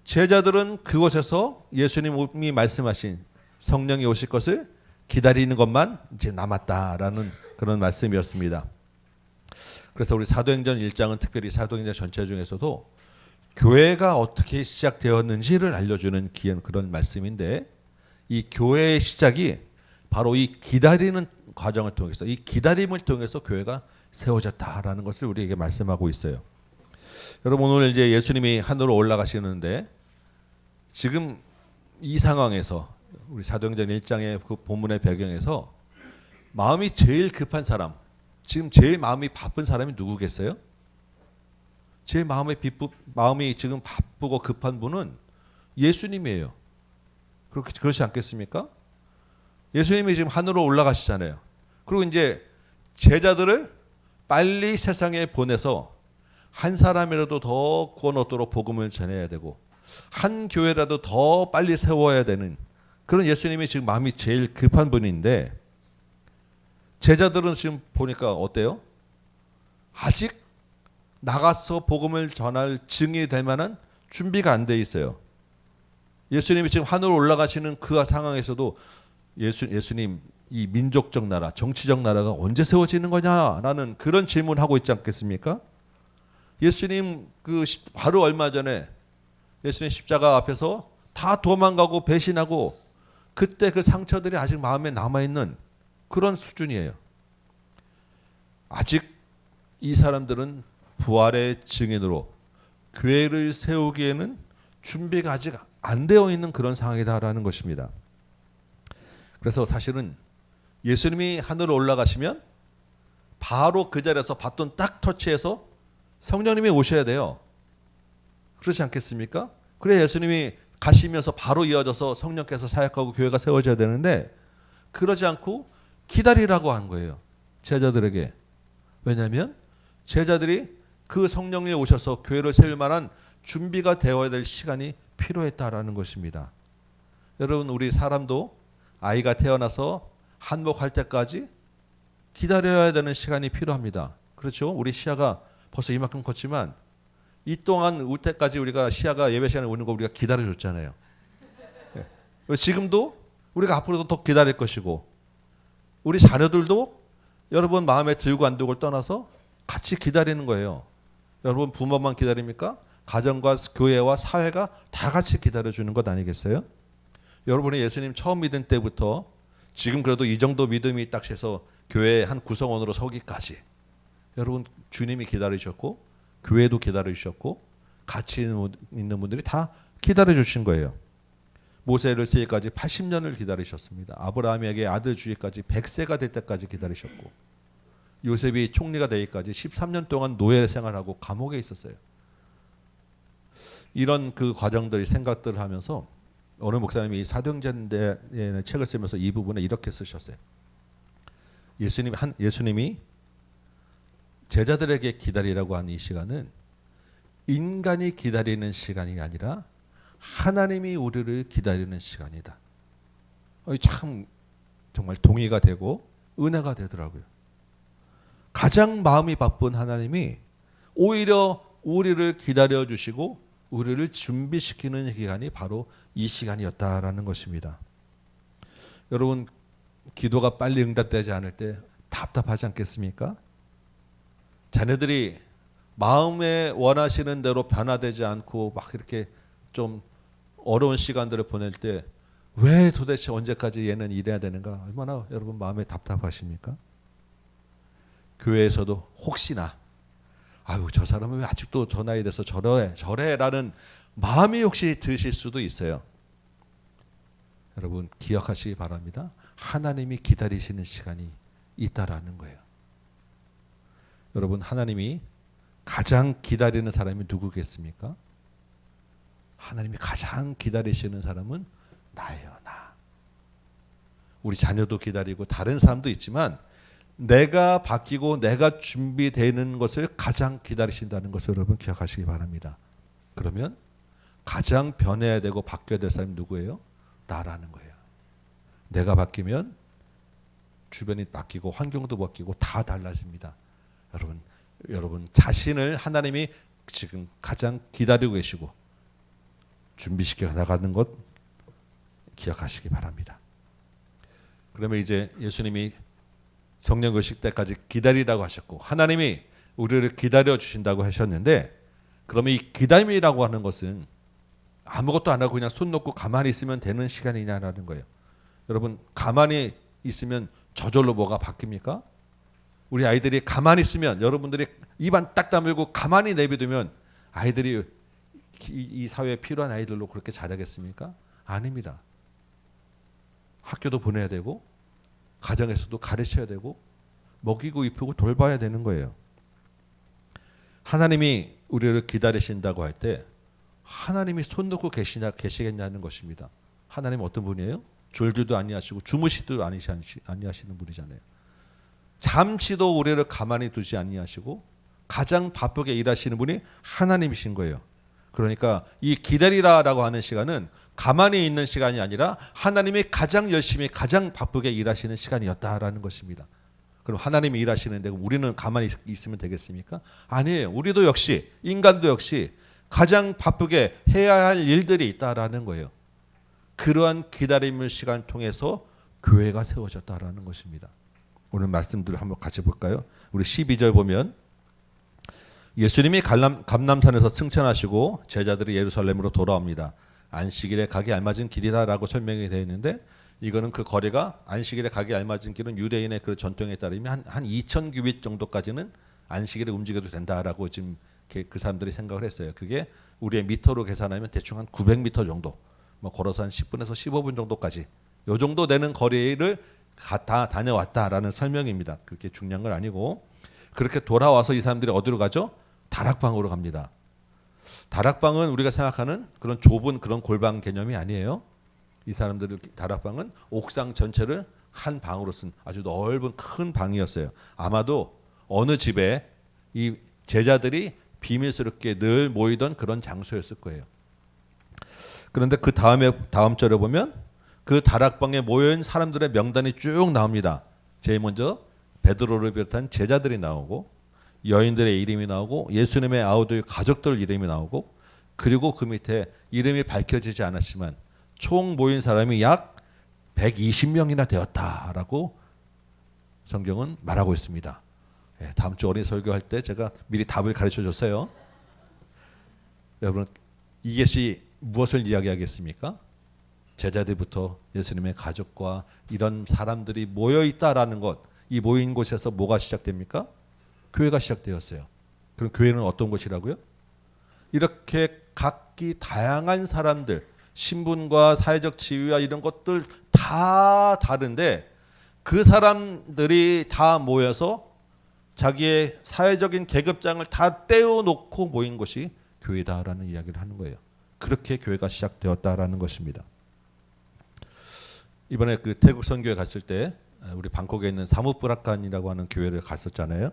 제자들은 그곳에서 예수님이 말씀하신 성령이 오실 것을 기다리는 것만 이제 남았다라는 그런 말씀이었습니다. 그래서 우리 사도행전 1장은 특별히 사도행전 전체 중에서도 교회가 어떻게 시작되었는지를 알려주는 그런 말씀인데, 이 교회의 시작이 바로 이 기다리는 과정을 통해서, 이 기다림을 통해서 교회가 세워졌다라는 것을 우리에게 말씀하고 있어요. 여러분, 오늘 이제 예수님이 하늘로 올라가시는데 지금 이 상황에서 우리 사도행전 1장의 그 본문의 배경에서 마음이 제일 급한 사람, 지금 제일 마음이 바쁜 사람이 누구겠어요? 제일 마음이 지금 바쁘고 급한 분은 예수님이에요. 그렇지 않겠습니까? 예수님이 지금 하늘로 올라가시잖아요. 그리고 이제 제자들을 빨리 세상에 보내서 한 사람이라도 더 구원 얻도록 복음을 전해야 되고 한 교회라도 더 빨리 세워야 되는 그런 예수님이 지금 마음이 제일 급한 분인데, 제자들은 지금 보니까 어때요? 아직 나가서 복음을 전할 증인이 될 만한 준비가 안 돼 있어요. 예수님이 지금 하늘로 올라가시는 그 상황에서도 예수님, 이 민족적 나라, 정치적 나라가 언제 세워지는 거냐라는 그런 질문하고 있지 않겠습니까? 예수님 바로 얼마 전에 예수님 십자가 앞에서 다 도망가고 배신하고 그때 그 상처들이 아직 마음에 남아있는 그런 수준이에요. 아직 이 사람들은 부활의 증인으로 교회를 세우기에는 준비가 아직 안 되어 있는 그런 상황이다라는 것입니다. 그래서 사실은 예수님이 하늘로 올라가시면 바로 그 자리에서 바톤 딱 터치해서 성령님이 오셔야 돼요. 그렇지 않겠습니까? 그래 예수님이 가시면서 바로 이어져서 성령께서 사역하고 교회가 세워져야 되는데 그러지 않고 기다리라고 한 거예요. 제자들에게. 왜냐하면 제자들이 그 성령이 오셔서 교회를 세울 만한 준비가 되어야 될 시간이 필요했다라는 것입니다. 여러분 우리 사람도 아이가 태어나서 한복할 때까지 기다려야 되는 시간이 필요합니다. 그렇죠? 우리 시아가 벌써 이만큼 컸지만 이 동안 울 때까지 우리가 시아가 예배 시간에 오는 거 우리가 기다려줬잖아요. 지금도 우리가 앞으로도 더 기다릴 것이고 우리 자녀들도 여러분 마음에 들고 안 들고를 떠나서 같이 기다리는 거예요. 여러분 부모만 기다립니까? 가정과 교회와 사회가 다 같이 기다려주는 것 아니겠어요? 여러분이 예수님 처음 믿은 때부터 지금 그래도 이 정도 믿음이 딱 해서 교회의 한 구성원으로 서기까지 여러분 주님이 기다리셨고 교회도 기다리셨고 같이 있는 분들이 다 기다려주신 거예요. 모세를 세기까지 80년을 기다리셨습니다. 아브라함에게 아들 주기까지 100세가 될 때까지 기다리셨고 요셉이 총리가 되기까지 13년 동안 노예 생활하고 감옥에 있었어요. 이런 그 과정들이 생각들을 하면서 어느 목사님이 사도행전의 책을 쓰면서 이 부분에 이렇게 쓰셨어요. 예수님이 제자들에게 기다리라고 한 이 시간은 인간이 기다리는 시간이 아니라 하나님이 우리를 기다리는 시간이다. 참 정말 동의가 되고 은혜가 되더라고요. 가장 마음이 바쁜 하나님이 오히려 우리를 기다려 주시고 우리를 준비시키는 기간이 바로 이 시간이었다라는 것입니다. 여러분 기도가 빨리 응답되지 않을 때 답답하지 않겠습니까? 자녀들이 마음에 원하시는 대로 변화되지 않고 막 이렇게 좀 어려운 시간들을 보낼 때 왜 도대체 언제까지 얘는 이래야 되는가? 얼마나 여러분 마음에 답답하십니까? 교회에서도 혹시나 아유 저 사람은 왜 아직도 저 나이 돼서 저래라는 마음이 혹시 드실 수도 있어요. 여러분 기억하시기 바랍니다. 하나님이 기다리시는 시간이 있다라는 거예요. 여러분 하나님이 가장 기다리는 사람이 누구겠습니까? 하나님이 가장 기다리시는 사람은 나예요. 나. 우리 자녀도 기다리고 다른 사람도 있지만 내가 바뀌고 내가 준비되는 것을 가장 기다리신다는 것을 여러분 기억하시기 바랍니다. 그러면 가장 변해야 되고 바뀌어야 될 사람이 누구예요? 나라는 거예요. 내가 바뀌면 주변이 바뀌고 환경도 바뀌고 다 달라집니다. 여러분 자신을 하나님이 지금 가장 기다리고 계시고 준비시켜 나가는 것 기억하시기 바랍니다. 그러면 이제 예수님이 성령교식 때까지 기다리라고 하셨고 하나님이 우리를 기다려 주신다고 하셨는데 그러면 이 기다림이라고 하는 것은 아무것도 안 하고 그냥 손 놓고 가만히 있으면 되는 시간이냐라는 거예요. 여러분 가만히 있으면 저절로 뭐가 바뀝니까? 우리 아이들이 가만히 있으면 여러분들이 입안 딱 다물고 가만히 내비두면 아이들이 이 사회에 필요한 아이들로 그렇게 자라겠습니까? 아닙니다. 학교도 보내야 되고 가정에서도 가르쳐야 되고 먹이고 입히고 돌봐야 되는 거예요. 하나님이 우리를 기다리신다고 할 때 하나님이 손 놓고 계시겠냐는 것입니다. 하나님 어떤 분이에요? 졸지도 아니하시고 주무시도 아니하시는 분이잖아요. 잠시도 우리를 가만히 두지 아니하시고 가장 바쁘게 일하시는 분이 하나님이신 거예요. 그러니까 이 기다리라라고 하는 시간은 가만히 있는 시간이 아니라 하나님이 가장 열심히 가장 바쁘게 일하시는 시간이었다라는 것입니다. 그럼 하나님이 일하시는데 우리는 가만히 있으면 되겠습니까? 아니에요. 우리도 역시 인간도 역시 가장 바쁘게 해야 할 일들이 있다라는 거예요. 그러한 기다림의 시간을 통해서 교회가 세워졌다라는 것입니다. 오늘 말씀들을 한번 같이 볼까요? 우리 12절 보면 예수님이 감람산에서 승천하시고 제자들이 예루살렘으로 돌아옵니다. 안식일에 가기 알맞은 길이다라고 설명이 되어 있는데 이거는 그 거리가 안식일에 가기 알맞은 길은 유대인의 그 전통에 따르면 한 2,000규빗 정도까지는 안식일에 움직여도 된다라고 지금 그 사람들이 생각을 했어요. 그게 우리의 미터로 계산하면 대충 한 900m 정도, 뭐 걸어서 한 10분에서 15분 정도까지 요 정도 되는 거리를 다 다녀왔다라는 설명입니다. 그렇게 중요한 건 아니고, 그렇게 돌아와서 이 사람들이 어디로 가죠? 다락방으로 갑니다. 다락방은 우리가 생각하는 그런 좁은 그런 골방 개념이 아니에요. 이 사람들 다락방은 옥상 전체를 한 방으로 쓴 아주 넓은 큰 방이었어요. 아마도 어느 집에 이 제자들이 비밀스럽게 늘 모이던 그런 장소였을 거예요. 그런데 그 다음 절에 보면 그 다락방에 모여있는 사람들의 명단이 쭉 나옵니다. 제일 먼저 베드로를 비롯한 제자들이 나오고, 여인들의 이름이 나오고, 예수님의 아우도의 가족들 이름이 나오고, 그리고 그 밑에 이름이 밝혀지지 않았지만 총 모인 사람이 약 120명이나 되었다라고 성경은 말하고 있습니다. 다음 주 어린이 설교할 때 제가 미리 답을 가르쳐 줬어요. 여러분, 이것이 무엇을 이야기하겠습니까? 제자들부터 예수님의 가족과 이런 사람들이 모여 있다라는 것, 이 모인 곳에서 뭐가 시작됩니까? 교회가 시작되었어요. 그럼 교회는 어떤 곳이라고요? 이렇게 각기 다양한 사람들, 신분과 사회적 지위와 이런 것들 다 다른데 그 사람들이 다 모여서 자기의 사회적인 계급장을 다 떼어놓고 모인 것이 교회다라는 이야기를 하는 거예요. 그렇게 교회가 시작되었다라는 것입니다. 이번에 그 태국 선교에 갔을 때 우리 방콕에 있는 사무프라칸이라고 하는 교회를 갔었잖아요.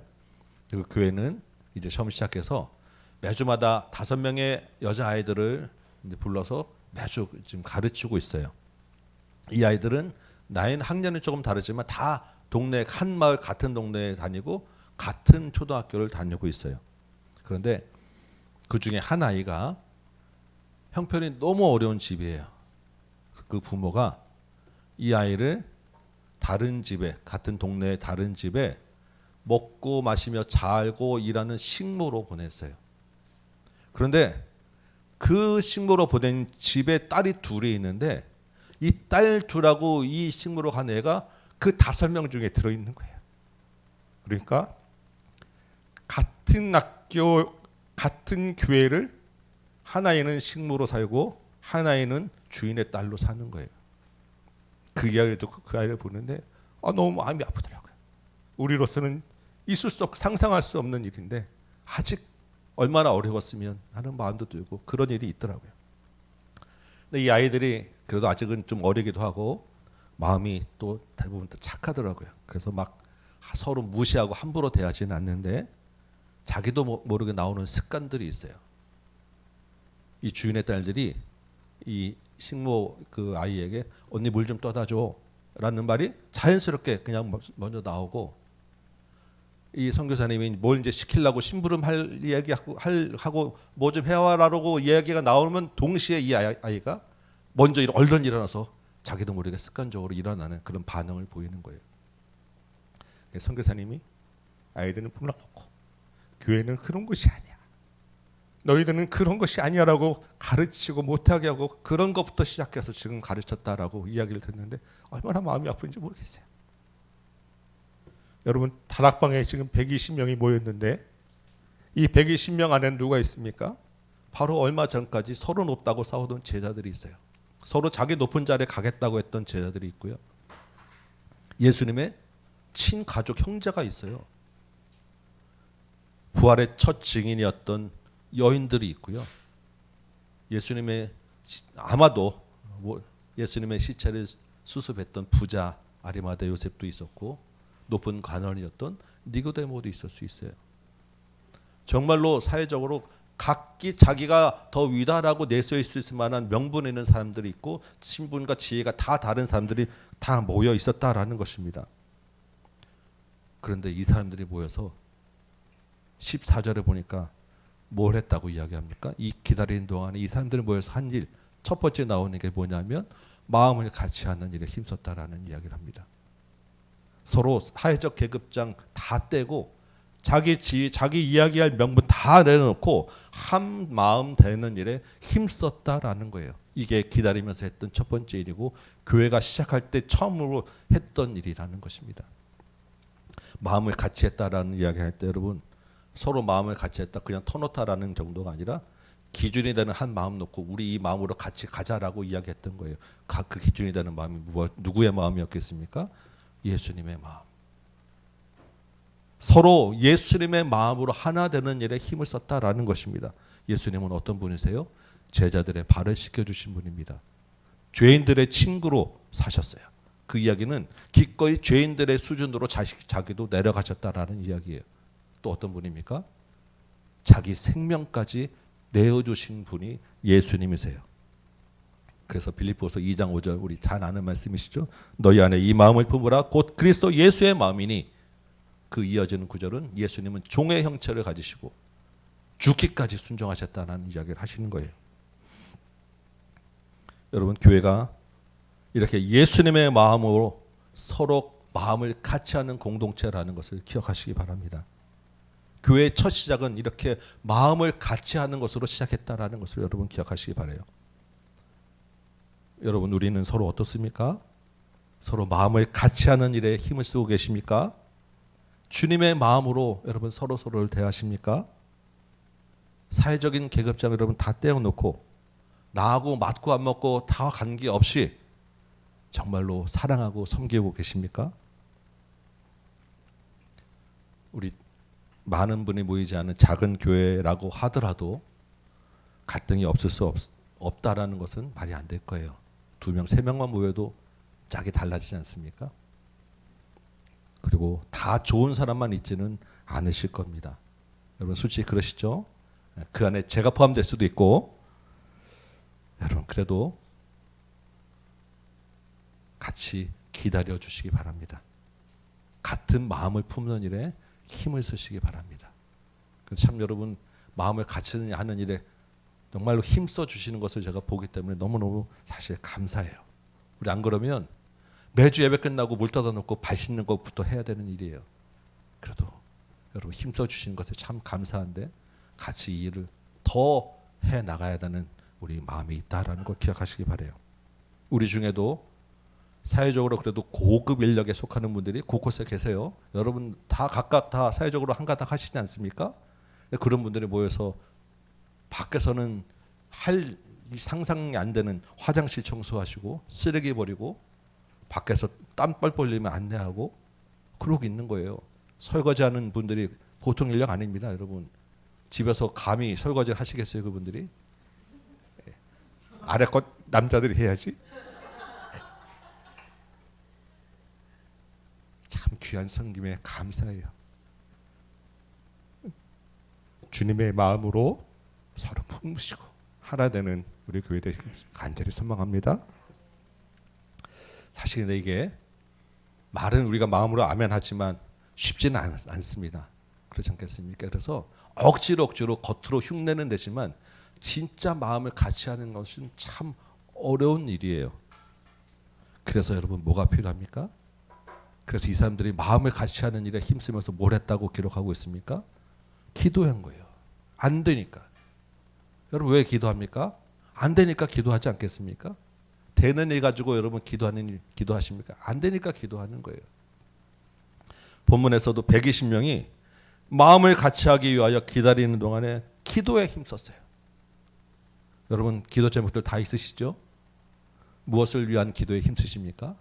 그 교회는 이제 처음 시작해서 매주마다 5명의 여자 아이들을 불러서 매주 지금 가르치고 있어요. 이 아이들은 나이는 학년이 조금 다르지만 다 동네 한 마을 같은 동네에 다니고 같은 초등학교를 다니고 있어요. 그런데 그 중에 한 아이가 형편이 너무 어려운 집이에요. 그 부모가 이 아이를 다른 집에, 같은 동네의 다른 집에 먹고 마시며 살고 일하는 식모로 보냈어요. 그런데 그 식모로 보낸 집에 딸이 둘이 있는데 이 딸 둘하고 이 식모로 간 애가 그 5명 중에 들어있는 거예요. 그러니까 같은 학교, 같은 교회를 하나에는 식모로 살고 하나에는 주인의 딸로 사는 거예요. 그 이야기를 듣고 그 아이를 보는데 너무 마음이 아프더라고요. 우리로서는 있을 수 없고 상상할 수 없는 일인데 아직 얼마나 어려웠으면 하는 마음도 들고 그런 일이 있더라고요. 근데 이 아이들이 그래도 아직은 좀 어리기도 하고 마음이 또 대부분 또 착하더라고요. 그래서 막 서로 무시하고 함부로 대하지는 않는데 자기도 모르게 나오는 습관들이 있어요. 이 주인의 딸들이 이 식모 그 아이에게 언니 물 좀 떠다 줘 라는 말이 자연스럽게 그냥 먼저 나오고, 이 선교사님이 뭘 이제 시키려고 심부름 할 이야기하고 뭐 좀 해와라고 이야기가 나오면 동시에 이 아이가 먼저 얼른 일어나서 자기도 모르게 습관적으로 일어나는 그런 반응을 보이는 거예요. 선교사님이 아이들은 불러놓고 교회는 그런 것이 아니야, 너희들은 그런 것이 아니야라고 가르치고 못하게 하고 그런 것부터 시작해서 지금 가르쳤다라고 이야기를 듣는데 얼마나 마음이 아픈지 모르겠어요. 여러분, 다락방에 지금 120명이 모였는데 이 120명 안에는 누가 있습니까? 바로 얼마 전까지 서로 높다고 싸우던 제자들이 있어요. 서로 자기 높은 자리에 가겠다고 했던 제자들이 있고요. 예수님의 친가족 형제가 있어요. 부활의 첫 증인이었던 여인들이 있고요. 예수님의 아마도 예수님의 시체를 수습했던 부자 아리마대 요셉도 있었고 높은 관원이었던 니고데모도 있을 수 있어요. 정말로 사회적으로 각기 자기가 더 위다라고 내세울 수 있을 만한 명분 있는 사람들이 있고 신분과 지혜가 다 다른 사람들이 다 모여 있었다라는 것입니다. 그런데 이 사람들이 모여서 14절에 보니까 뭘 했다고 이야기합니까? 이 기다리는 동안에 이 사람들이 모여서 한 일, 첫 번째 나오는 게 뭐냐면 마음을 같이 하는 일에 힘썼다라는 이야기를 합니다. 서로 사회적 계급장 다 떼고 자기 지위, 자기 이야기할 명분 다 내려놓고 한 마음 되는 일에 힘썼다라는 거예요. 이게 기다리면서 했던 첫 번째 일이고 교회가 시작할 때 처음으로 했던 일이라는 것입니다. 마음을 같이 했다라는 이야기할 때 여러분, 서로 마음을 같이 했다. 그냥 터놓다라는 정도가 아니라 기준이 되는 한 마음 놓고 우리 이 마음으로 같이 가자라고 이야기했던 거예요. 그 기준이 되는 마음이 누구의 마음이었겠습니까? 예수님의 마음. 서로 예수님의 마음으로 하나 되는 일에 힘을 썼다라는 것입니다. 예수님은 어떤 분이세요? 제자들의 발을 씻겨주신 분입니다. 죄인들의 친구로 사셨어요. 그 이야기는 기꺼이 죄인들의 수준으로 자기도 내려가셨다라는 이야기예요. 또 어떤 분입니까? 자기 생명까지 내어주신 분이 예수님이세요. 그래서 빌립보서 2장 5절 우리 잘 아는 말씀이시죠. 너희 안에 이 마음을 품으라 곧 그리스도 예수의 마음이니 그 이어지는 구절은 예수님은 종의 형체를 가지시고 죽기까지 순종하셨다는 이야기를 하시는 거예요. 여러분 교회가 이렇게 예수님의 마음으로 서로 마음을 같이 하는 공동체라는 것을 기억하시기 바랍니다. 교회의 첫 시작은 이렇게 마음을 같이 하는 것으로 시작했다라는 것을 여러분 기억하시기 바라요. 여러분 우리는 서로 어떻습니까? 서로 마음을 같이 하는 일에 힘을 쓰고 계십니까? 주님의 마음으로 여러분 서로를 대하십니까? 사회적인 계급장 여러분 다 떼어놓고 나하고 맞고 안 맞고 다 관계없이 정말로 사랑하고 섬기고 계십니까? 우리 많은 분이 모이지 않은 작은 교회라고 하더라도 갈등이 없을 수 없다라는 것은 말이 안 될 거예요. 2명, 3명만 모여도 짝이 달라지지 않습니까? 그리고 다 좋은 사람만 있지는 않으실 겁니다. 여러분 솔직히 그러시죠? 그 안에 제가 포함될 수도 있고 여러분 그래도 같이 기다려 주시기 바랍니다. 같은 마음을 품는 일에 힘을 쓰시기 바랍니다. 참 여러분 마음을 같이 하는 일에 정말로 힘써 주시는 것을 제가 보기 때문에 너무너무 사실 감사해요. 우리 안 그러면 매주 예배 끝나고 물 떠다 놓고 발 씻는 것부터 해야 되는 일이에요. 그래도 여러분 힘써 주시는 것에 참 감사한데 같이 이 일을 더 해 나가야 되는 우리 마음이 있다라는 걸 기억하시기 바라요. 우리 중에도 사회적으로 그래도 고급 인력에 속하는 분들이 곳곳에 계세요. 여러분 다 각각 다 사회적으로 한가닥 하시지 않습니까? 그런 분들이 모여서 밖에서는 할 상상이 안 되는 화장실 청소하시고 쓰레기 버리고 밖에서 땀 뻘뻘 흘리면 안내하고 그러고 있는 거예요. 설거지하는 분들이 보통 인력 아닙니다, 여러분. 집에서 감히 설거지를 하시겠어요, 그분들이? 아래 것 남자들이 해야지. 참 귀한 섬김에 감사해요. 주님의 마음으로 서로 품으시고 하나 되는 우리 교회 되시길 간절히 소망합니다. 사실 근데 이게 말은 우리가 마음으로 아멘 하지만 쉽지는 않습니다. 그렇지 않겠습니까? 그래서 억지로 겉으로 흉내는 되지만 진짜 마음을 같이 하는 것은 참 어려운 일이에요. 그래서 여러분 뭐가 필요합니까? 그래서 이 사람들이 마음을 같이 하는 일에 힘쓰면서 뭘 했다고 기록하고 있습니까? 기도한 거예요. 안 되니까. 여러분 왜 기도합니까? 안 되니까 기도하지 않겠습니까? 되는 일 가지고 여러분 기도하십니까? 안 되니까 기도하는 거예요. 본문에서도 120명이 마음을 같이 하기 위하여 기다리는 동안에 기도에 힘썼어요. 여러분 기도 제목들 다 있으시죠? 무엇을 위한 기도에 힘쓰십니까?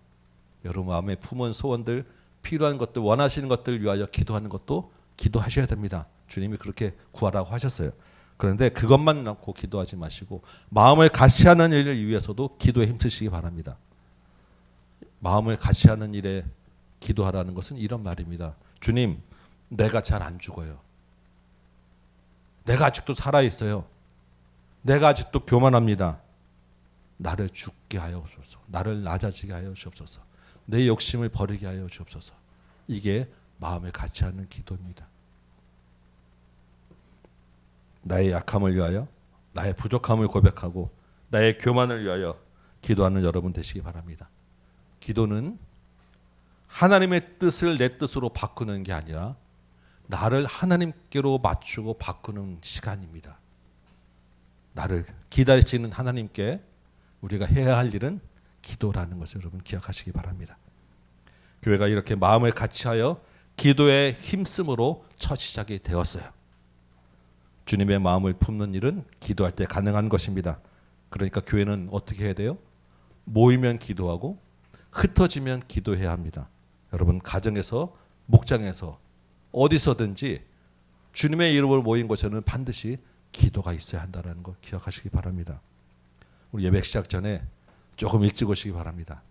여러분 마음에 품은 소원들, 필요한 것들, 원하시는 것들 위하여 기도하는 것도 기도하셔야 됩니다. 주님이 그렇게 구하라고 하셨어요. 그런데 그것만 놓고 기도하지 마시고 마음을 같이 하는 일을 위해서도 기도에 힘쓰시기 바랍니다. 마음을 같이 하는 일에 기도하라는 것은 이런 말입니다. 주님, 내가 잘 안 죽어요. 내가 아직도 살아있어요. 내가 아직도 교만합니다. 나를 죽게 하여 주옵소서. 나를 낮아지게 하여 주옵소서. 내 욕심을 버리게 하여 주옵소서. 이게 마음을 같이 하는 기도입니다. 나의 약함을 위하여, 나의 부족함을 고백하고 나의 교만을 위하여 기도하는 여러분 되시기 바랍니다. 기도는 하나님의 뜻을 내 뜻으로 바꾸는 게 아니라 나를 하나님께로 맞추고 바꾸는 시간입니다. 나를 기다리시는 하나님께 우리가 해야 할 일은 기도라는 것을 여러분 기억하시기 바랍니다. 교회가 이렇게 마음을 같이 하여 기도에 힘쓰므로 첫 시작이 되었어요. 주님의 마음을 품는 일은 기도할 때 가능한 것입니다. 그러니까 교회는 어떻게 해야 돼요? 모이면 기도하고 흩어지면 기도해야 합니다. 여러분 가정에서 목장에서 어디서든지 주님의 이름으로 모인 곳에는 반드시 기도가 있어야 한다는 거 기억하시기 바랍니다. 우리 예배 시작 전에 조금 일찍 오시기 바랍니다.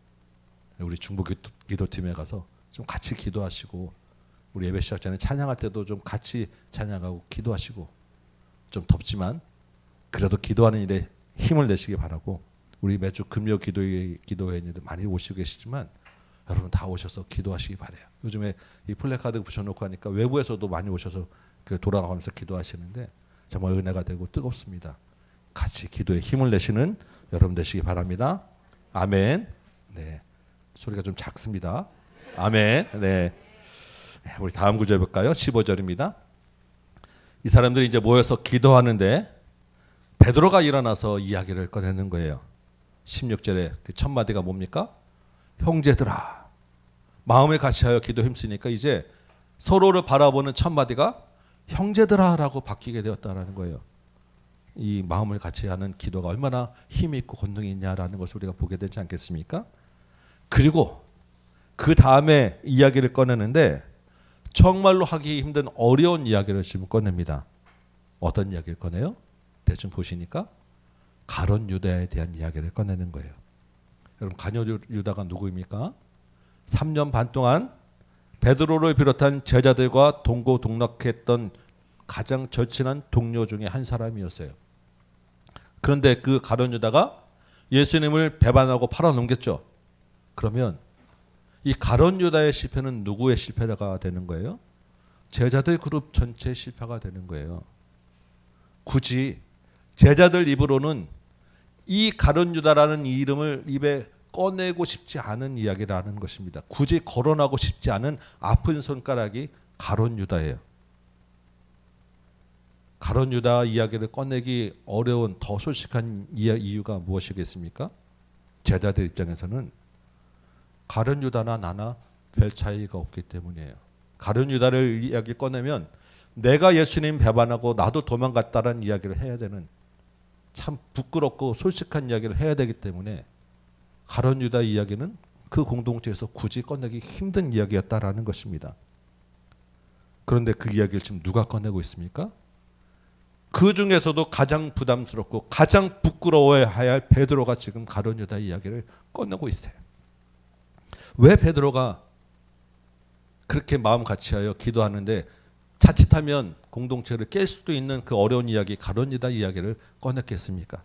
우리 중보 기도팀에 가서 좀 같이 기도하시고 우리 예배 시작 전에 찬양할 때도 좀 같이 찬양하고 기도하시고 좀 덥지만 그래도 기도하는 일에 힘을 내시기 바라고 우리 매주 금요 기도회인들 많이 오시고 계시지만 여러분 다 오셔서 기도하시기 바래요. 요즘에 이 플래카드 붙여놓고 하니까 외부에서도 많이 오셔서 돌아가면서 기도하시는데 정말 은혜가 되고 뜨겁습니다. 같이 기도에 힘을 내시는 여러분 되시기 바랍니다. 아멘. 네, 소리가 좀 작습니다. 아멘. 네, 우리 다음 구절 볼까요? 15절입니다. 이 사람들이 이제 모여서 기도하는데 베드로가 일어나서 이야기를 꺼내는 거예요. 16절에 그 첫 마디가 뭡니까? 형제들아, 마음에 같이하여 기도 힘쓰니까 이제 서로를 바라보는 첫 마디가 형제들아라고 바뀌게 되었다라는 거예요. 이 마음을 같이 하는 기도가 얼마나 힘이 있고 권능이 있냐라는 것을 우리가 보게 되지 않겠습니까? 그리고 그 다음에 이야기를 꺼내는데 정말로 하기 힘든 어려운 이야기를 지금 꺼냅니다. 어떤 이야기를 꺼내요? 대충 보시니까 가룟 유다에 대한 이야기를 꺼내는 거예요. 여러분 가룟 유다가 누구입니까? 3년 반 동안 베드로를 비롯한 제자들과 동고동락했던 가장 절친한 동료 중에 한 사람이었어요. 그런데 그 가룟 유다가 예수님을 배반하고 팔아넘겼죠. 그러면 이 가룟 유다의 실패는 누구의 실패가 되는 거예요? 제자들 그룹 전체의 실패가 되는 거예요. 굳이 제자들 입으로는 이 가룟 유다라는 이 이름을 입에 꺼내고 싶지 않은 이야기라는 것입니다. 굳이 거론하고 싶지 않은 아픈 손가락이 가룟 유다예요. 가룟 유다 이야기를 꺼내기 어려운 더 솔직한 이유가 무엇이겠습니까? 제자들 입장에서는 가룟 유다나 나나 별 차이가 없기 때문이에요. 가룟 유다를 이야기 꺼내면 내가 예수님 배반하고 나도 도망갔다는 이야기를 해야 되는 참 부끄럽고 솔직한 이야기를 해야 되기 때문에 가룟 유다 이야기는 그 공동체에서 굳이 꺼내기 힘든 이야기였다라는 것입니다. 그런데 그 이야기를 지금 누가 꺼내고 있습니까? 그 중에서도 가장 부담스럽고 가장 부끄러워해야 할 베드로가 지금 가룟 유다 이야기를 꺼내고 있어요. 왜 베드로가 그렇게 마음 같이하여 기도하는데 자칫하면 공동체를 깰 수도 있는 그 어려운 이야기 가룟 유다 이야기를 꺼냈겠습니까?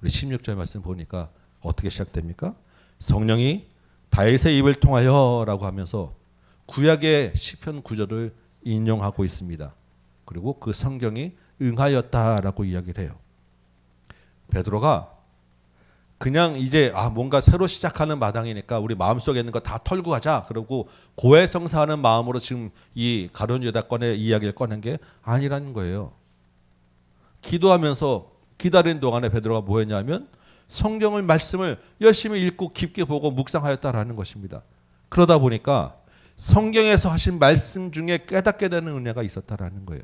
우리 16절 말씀 보니까 어떻게 시작됩니까? 성령이 다윗의 입을 통하여라고 하면서 구약의 시편 구절을 인용하고 있습니다. 그리고 그 성경이 응하였다라고 이야기를 해요. 베드로가 그냥 이제 뭔가 새로 시작하는 마당이니까 우리 마음속에 있는 거 다 털고 가자. 그러고 고해성사하는 마음으로 지금 이 가룟 유다 이야기를 꺼낸 게 아니라는 거예요. 기도하면서 기다리는 동안에 베드로가 뭐 했냐면 성경을 말씀을 열심히 읽고 깊게 보고 묵상하였다라는 것입니다. 그러다 보니까 성경에서 하신 말씀 중에 깨닫게 되는 은혜가 있었다라는 거예요.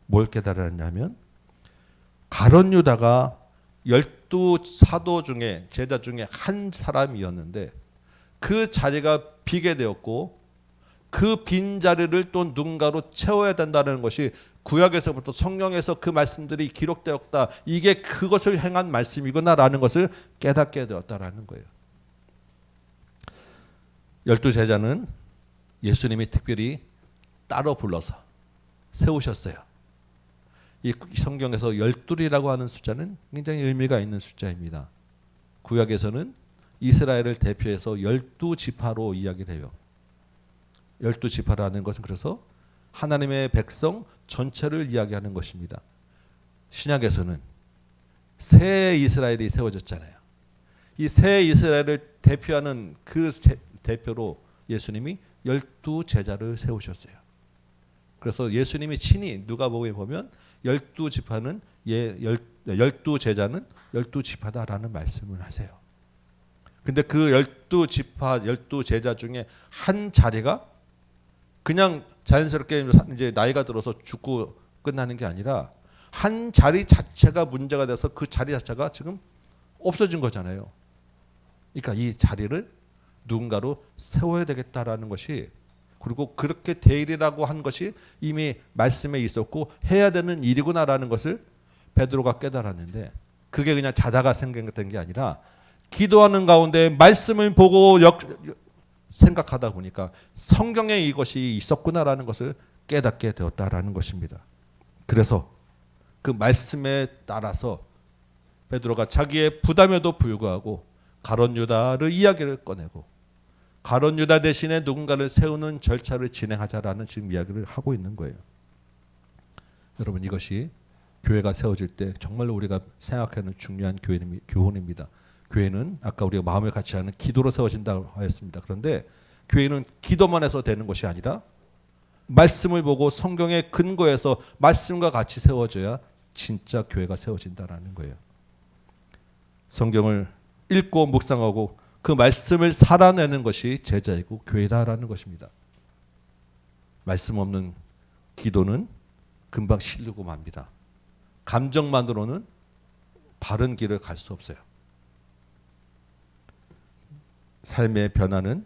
뭘 깨달았냐면 가룟 유다가 12사도 중에 제자 중에 한 사람이었는데 그 자리가 비게 되었고 그 빈 자리를 또 누군가로 채워야 된다는 것이 구약에서부터 성경에서 그 말씀들이 기록되었다. 이게 그것을 행한 말씀이구나라는 것을 깨닫게 되었다라는 거예요. 12제자는 예수님이 특별히 따로 불러서 세우셨어요. 이 성경에서 12이라고 하는 숫자는 굉장히 의미가 있는 숫자입니다. 구약에서는 이스라엘을 대표해서 12지파로 이야기를 해요. 12지파라는 것은 그래서 하나님의 백성 전체를 이야기하는 것입니다. 신약에서는 새 이스라엘이 세워졌잖아요. 이 새 이스라엘을 대표하는 그 대표로 예수님이 12제자를 세우셨어요. 그래서 예수님이 친히 누가복음에 보면 12지파는 12제자는 12지파다라는 말씀을 하세요. 근데 그 12지파 12제자 중에 한 자리가 그냥 자연스럽게 이제 나이가 들어서 죽고 끝나는 게 아니라 한 자리 자체가 문제가 돼서 그 자리 자체가 지금 없어진 거잖아요. 그러니까 이 자리를 누군가로 세워야 되겠다라는 것이, 그리고 그렇게 되리라고 한 것이 이미 말씀에 있었고 해야 되는 일이구나라는 것을 베드로가 깨달았는데, 그게 그냥 자다가 생각된 게 아니라 기도하는 가운데 말씀을 보고 생각하다 보니까 성경에 이것이 있었구나라는 것을 깨닫게 되었다라는 것입니다. 그래서 그 말씀에 따라서 베드로가 자기의 부담에도 불구하고 가룟 유다의 이야기를 꺼내고 가룟 유다 대신에 누군가를 세우는 절차를 진행하자라는 지금 이야기를 하고 있는 거예요. 여러분, 이것이 교회가 세워질 때 정말로 우리가 생각하는 중요한 교훈입니다. 교회는 아까 우리가 마음을 같이 하는 기도로 세워진다고 하였습니다. 그런데 교회는 기도만 해서 되는 것이 아니라 말씀을 보고 성경의 근거에서 말씀과 같이 세워져야 진짜 교회가 세워진다라는 거예요. 성경을 읽고 묵상하고 그 말씀을 살아내는 것이 제자이고 교회다라는 것입니다. 말씀 없는 기도는 금방 실리고 맙니다. 감정만으로는 바른 길을 갈 수 없어요. 삶의 변화는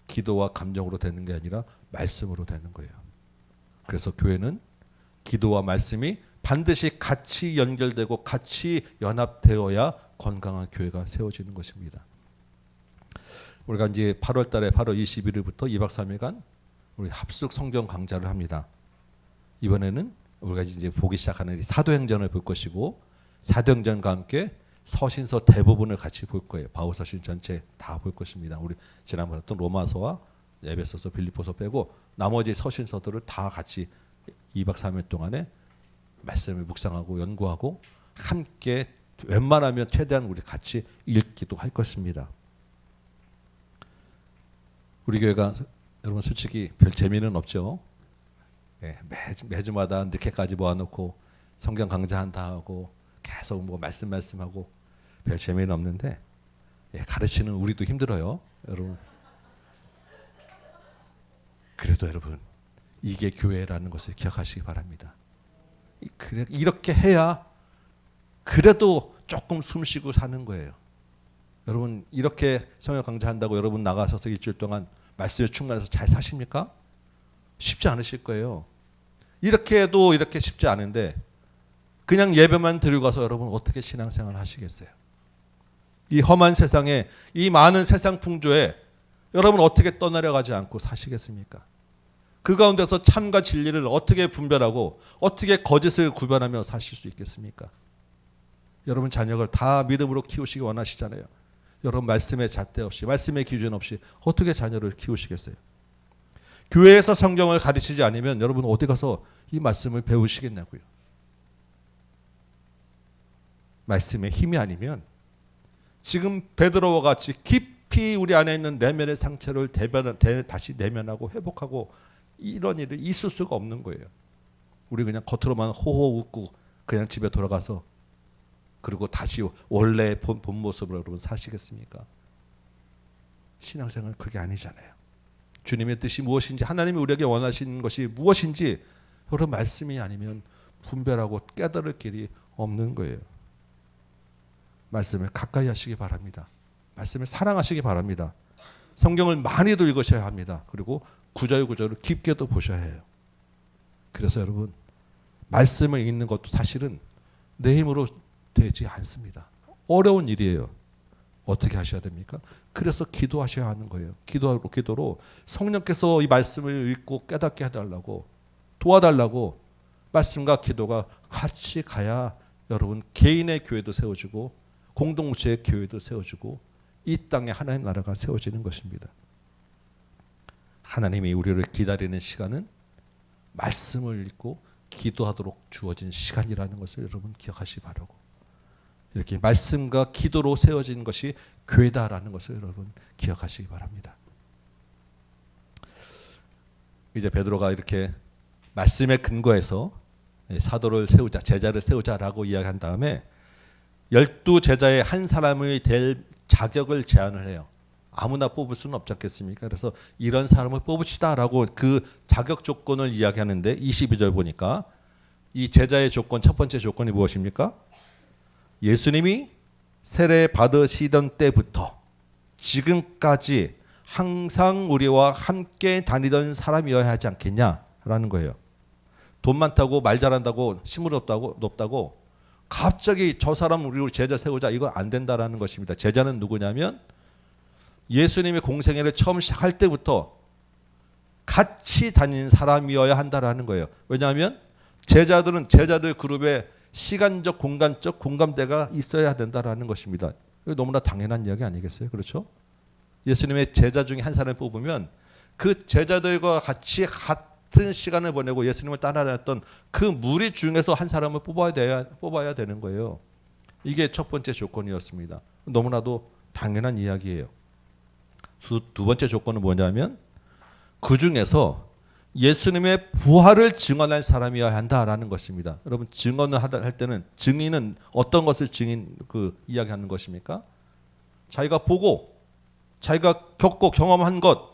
기도와 감정으로 되는 게 아니라 말씀으로 되는 거예요. 그래서 교회는 기도와 말씀이 반드시 같이 연결되고 같이 연합되어야 건강한 교회가 세워지는 것입니다. 우리가 이제 8월 달에 8월 21일부터 2박 3일간 우리 합숙 성경 강좌를 합니다. 이번에는 우리가 이제 보기 시작하는 사도행전을 볼 것이고, 사도행전과 함께 서신서 대부분을 같이 볼 거예요. 바울서신 전체 다 볼 것입니다. 우리 지난번에 했던 로마서와 에베소서, 빌립보서 빼고 나머지 서신서들을 다 같이 2박 3일 동안에 말씀을 묵상하고 연구하고 함께 웬만하면 최대한 우리 같이 읽기도 할 것입니다. 우리 교회가 여러분 솔직히 별 재미는 없죠. 매주마다 늦게까지 모아놓고 성경 강좌한다 하고 계속 뭐 말씀하고 별 재미는 없는데, 가르치는 우리도 힘들어요, 여러분. 그래도 여러분, 이게 교회라는 것을 기억하시기 바랍니다. 이렇게 해야 그래도 조금 숨쉬고 사는 거예요. 여러분, 이렇게 성경 강좌한다고 여러분 나가셔서 일주일 동안 말씀에 충만해서 잘 사십니까? 쉽지 않으실 거예요. 이렇게 해도 이렇게 쉽지 않은데 그냥 예배만 드리고 가서 여러분 어떻게 신앙생활 하시겠어요? 이 험한 세상에, 이 많은 세상 풍조에 여러분 어떻게 떠나려가지 않고 사시겠습니까? 그 가운데서 참과 진리를 어떻게 분별하고 어떻게 거짓을 구별하며 사실 수 있겠습니까? 여러분 자녀를 다 믿음으로 키우시기 원하시잖아요. 여러분 말씀의 잣대 없이, 말씀의 기준 없이 어떻게 자녀를 키우시겠어요? 교회에서 성경을 가르치지 않으면 여러분 어디 가서 이 말씀을 배우시겠냐고요. 말씀의 힘이 아니면 지금 베드로와 같이 깊이 우리 안에 있는 내면의 상처를 다시 내면하고 회복하고 이런 일이 있을 수가 없는 거예요. 우리 그냥 겉으로만 호호 웃고 그냥 집에 돌아가서 그리고 다시 원래 본 모습으로 여러분 사시겠습니까? 신앙생활 그게 아니잖아요. 주님의 뜻이 무엇인지, 하나님이 우리에게 원하시는 것이 무엇인지 여러분 말씀이 아니면 분별하고 깨달을 길이 없는 거예요. 말씀을 가까이 하시기 바랍니다. 말씀을 사랑하시기 바랍니다. 성경을 많이도 읽으셔야 합니다. 그리고 구절구절을 깊게도 보셔야 해요. 그래서 여러분 말씀을 읽는 것도 사실은 내 힘으로 되지 않습니다. 어려운 일이에요. 어떻게 하셔야 됩니까? 그래서 기도하셔야 하는 거예요. 기도로 성령께서 이 말씀을 읽고 깨닫게 해달라고, 도와달라고 말씀과 기도가 같이 가야 여러분 개인의 교회도 세워지고 공동체의 교회도 세워지고 이 땅에 하나님 나라가 세워지는 것입니다. 하나님이 우리를 기다리는 시간은 말씀을 읽고 기도하도록 주어진 시간이라는 것을 여러분 기억하시기 바라고, 이렇게 말씀과 기도로 세워진 것이 교회다라는 것을 여러분 기억하시기 바랍니다. 이제 베드로가 이렇게 말씀에 근거해서 사도를 세우자, 제자를 세우자라고 이야기한 다음에 12제자의 한 사람이 될 자격을 제안을 해요. 아무나 뽑을 수는 없지 않겠습니까? 그래서 이런 사람을 뽑읍시다라고 그 자격 조건을 이야기하는데 22절 보니까 이 제자의 조건, 첫 번째 조건이 무엇입니까? 예수님이 세례 받으시던 때부터 지금까지 항상 우리와 함께 다니던 사람이어야 하지 않겠냐라는 거예요. 돈 많다고 말 잘한다고 신분 높다고 갑자기 저 사람 우리 제자 세우자, 이거 안 된다라는 것입니다. 제자는 누구냐면 예수님의 공생애를 처음 시작할 때부터 같이 다니는 사람이어야 한다라는 거예요. 왜냐하면 제자들은 제자들 그룹에 시간적 공간적 공감대가 있어야 된다라는 것입니다. 이거 너무나 당연한 이야기 아니겠어요? 그렇죠? 예수님의 제자 중에 한 사람을 뽑으면 그 제자들과 같이 같은 시간을 보내고 예수님을 따라다녔던 그 무리 중에서 한 사람을 뽑아야 되는 거예요. 이게 첫 번째 조건이었습니다. 너무나도 당연한 이야기예요. 두 번째 조건은 뭐냐면 그 중에서 예수님의 부활을 증언할 사람이어야 한다라는 것입니다. 여러분, 증언을 할 때는 증인은 어떤 것을 이야기하는 것입니까? 자기가 보고 자기가 겪고 경험한 것,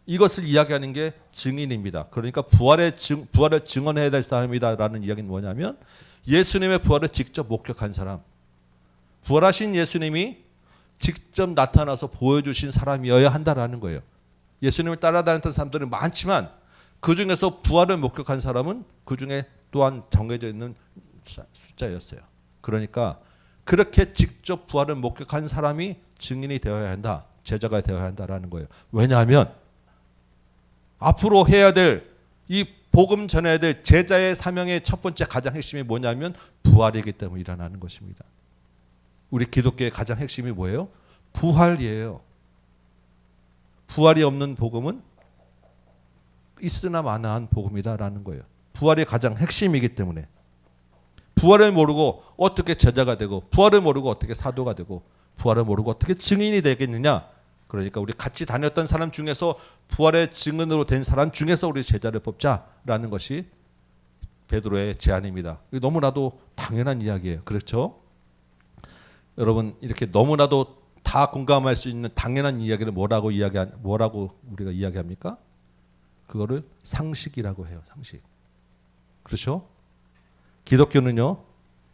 이것을 이야기하는 게 증인입니다. 그러니까 부활을 증언해야 될 사람이다라는 이야기는 뭐냐면 예수님의 부활을 직접 목격한 사람, 부활하신 예수님이 직접 나타나서 보여주신 사람이어야 한다라는 거예요. 예수님을 따라다녔던 사람들은 많지만 그 중에서 부활을 목격한 사람은 그 중에 또한 정해져 있는 숫자였어요. 그러니까 그렇게 직접 부활을 목격한 사람이 증인이 되어야 한다, 제자가 되어야 한다라는 거예요. 왜냐하면 앞으로 해야 될 이 복음 전해야 될 제자의 사명의 첫 번째 가장 핵심이 뭐냐면 부활이기 때문에 일어나는 것입니다. 우리 기독교의 가장 핵심이 뭐예요? 부활이에요. 부활이 없는 복음은 있으나 마나한 복음이다라는 거예요. 부활이 가장 핵심이기 때문에 부활을 모르고 어떻게 제자가 되고 부활을 모르고 어떻게 사도가 되고 부활을 모르고 어떻게 증인이 되겠느냐. 그러니까 우리 같이 다녔던 사람 중에서 부활의 증인으로 된 사람 중에서 우리 제자를 뽑자라는 것이 베드로의 제안입니다. 너무나도 당연한 이야기예요. 그렇죠? 여러분, 이렇게 너무나도 다 공감할 수 있는 당연한 이야기를 뭐라고 우리가 이야기합니까? 그거를 상식이라고 해요. 상식. 그렇죠? 기독교는요,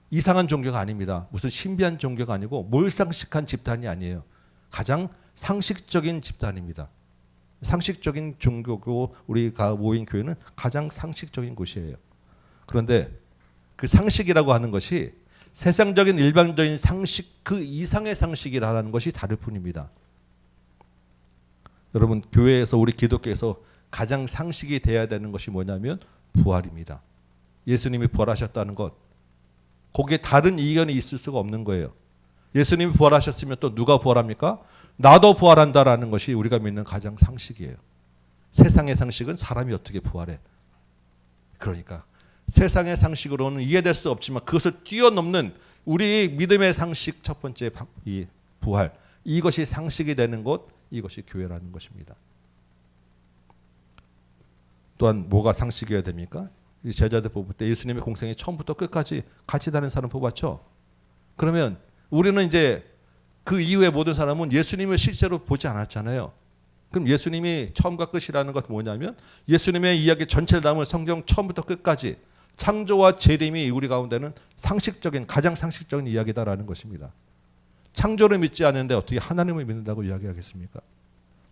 이상한 종교가 아닙니다. 무슨 신비한 종교가 아니고 몰상식한 집단이 아니에요. 가장 상식적인 집단입니다. 상식적인 종교고 우리가 모인 교회는 가장 상식적인 곳이에요. 그런데 그 상식이라고 하는 것이 세상적인 일반적인 상식 그 이상의 상식이라는 것이 다를 뿐입니다. 여러분, 교회에서 우리 기독교에서 가장 상식이 돼야 되는 것이 뭐냐면 부활입니다. 예수님이 부활하셨다는 것, 거기에 다른 이견이 있을 수가 없는 거예요. 예수님이 부활하셨으면 또 누가 부활합니까? 나도 부활한다라는 것이 우리가 믿는 가장 상식이에요. 세상의 상식은 사람이 어떻게 부활해? 그러니까 세상의 상식으로는 이해될 수 없지만 그것을 뛰어넘는 우리 믿음의 상식 첫 번째 이 부활, 이것이 상식이 되는 것, 이것이 교회라는 것입니다. 또한 뭐가 상식이어야 됩니까? 이 제자들 뽑을 때 예수님의 공생에 처음부터 끝까지 같이 다니는 사람 뽑았죠. 그러면 우리는 이제 그 이후의 모든 사람은 예수님을 실제로 보지 않았잖아요. 그럼 예수님이 처음과 끝이라는 것은 뭐냐면 예수님의 이야기 전체를 담은 성경 처음부터 끝까지 창조와 재림이 우리 가운데는 상식적인, 가장 상식적인 이야기다라는 것입니다. 창조를 믿지 않는데 어떻게 하나님을 믿는다고 이야기하겠습니까?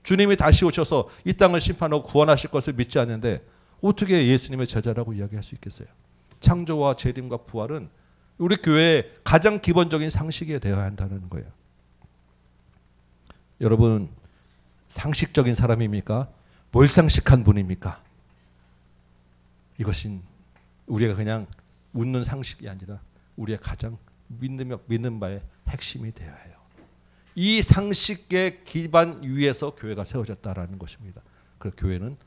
주님이 다시 오셔서 이 땅을 심판하고 구원하실 것을 믿지 않는데 어떻게 예수님의 제자라고 이야기할 수 있겠어요? 창조와 재림과 부활은 우리 교회의 가장 기본적인 상식이 되어야 한다는 거예요. 여러분, 상식적인 사람입니까? 몰상식한 분입니까? 이것은 우리가 그냥 웃는 상식이 아니라 우리의 가장 믿는 바의 핵심이 되어야 해요. 이 상식의 기반 위에서 교회가 세워졌다라는 것입니다. 그 교회는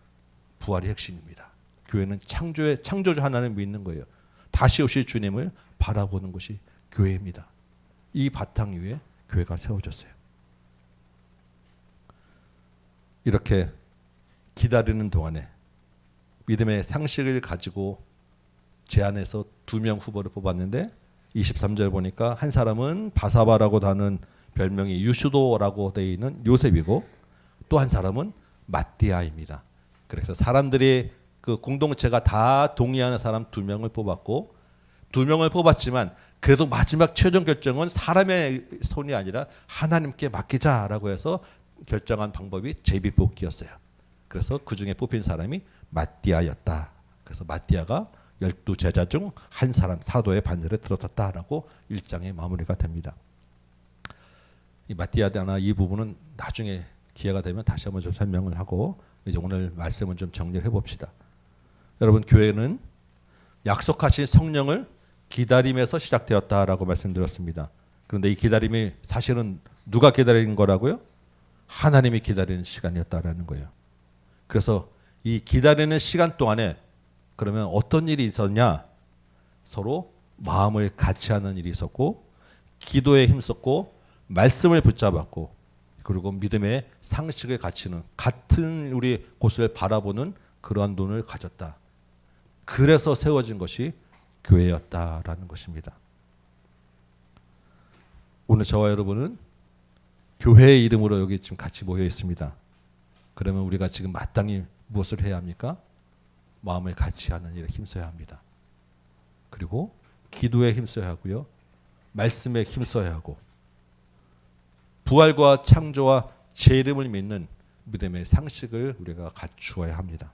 부활이 핵심입니다. 교회는 창조주 하나님을 믿는 거예요. 다시 오실 주님을 바라보는 것이 교회입니다. 이 바탕 위에 교회가 세워졌어요. 이렇게 기다리는 동안에 믿음의 상식을 가지고 제안해서 2명 후보를 뽑았는데 23절 보니까 한 사람은 바사바라고 하는 별명이 유슈도라고 되어 있는 요셉이고 또 한 사람은 마띠아입니다. 그래서 사람들이 그 공동체가 다 동의하는 사람 2명을 뽑았고 2명을 뽑았지만 그래도 마지막 최종 결정은 사람의 손이 아니라 하나님께 맡기자라고 해서 결정한 방법이 제비뽑기였어요. 그래서 그 중에 뽑힌 사람이 마띠아였다. 그래서 마띠아가 12제자 중 한 사람 사도의 반열에 들어섰다라고 1장의 마무리가 됩니다. 이 마띠아나 이 부분은 나중에 기회가 되면 다시 한번 좀 설명을 하고 이제 오늘 말씀은 좀 정리를 해봅시다. 여러분, 교회는 약속하신 성령을 기다림에서 시작되었다라고 말씀드렸습니다. 그런데 이 기다림이 사실은 누가 기다리는 거라고요? 하나님이 기다리는 시간이었다라는 거예요. 그래서 이 기다리는 시간 동안에 그러면 어떤 일이 있었냐? 서로 마음을 같이 하는 일이 있었고 기도에 힘썼고 말씀을 붙잡았고 그리고 믿음의 상식을 갖추는 같은 우리 곳을 바라보는 그러한 눈을 가졌다. 그래서 세워진 것이 교회였다라는 것입니다. 오늘 저와 여러분은 교회의 이름으로 여기 지금 같이 모여 있습니다. 그러면 우리가 지금 마땅히 무엇을 해야 합니까? 마음을 같이 하는 일에 힘써야 합니다. 그리고 기도에 힘써야 하고요. 말씀에 힘써야 하고 부활과 창조와 재림을 믿는 믿음의 상식을 우리가 갖추어야 합니다.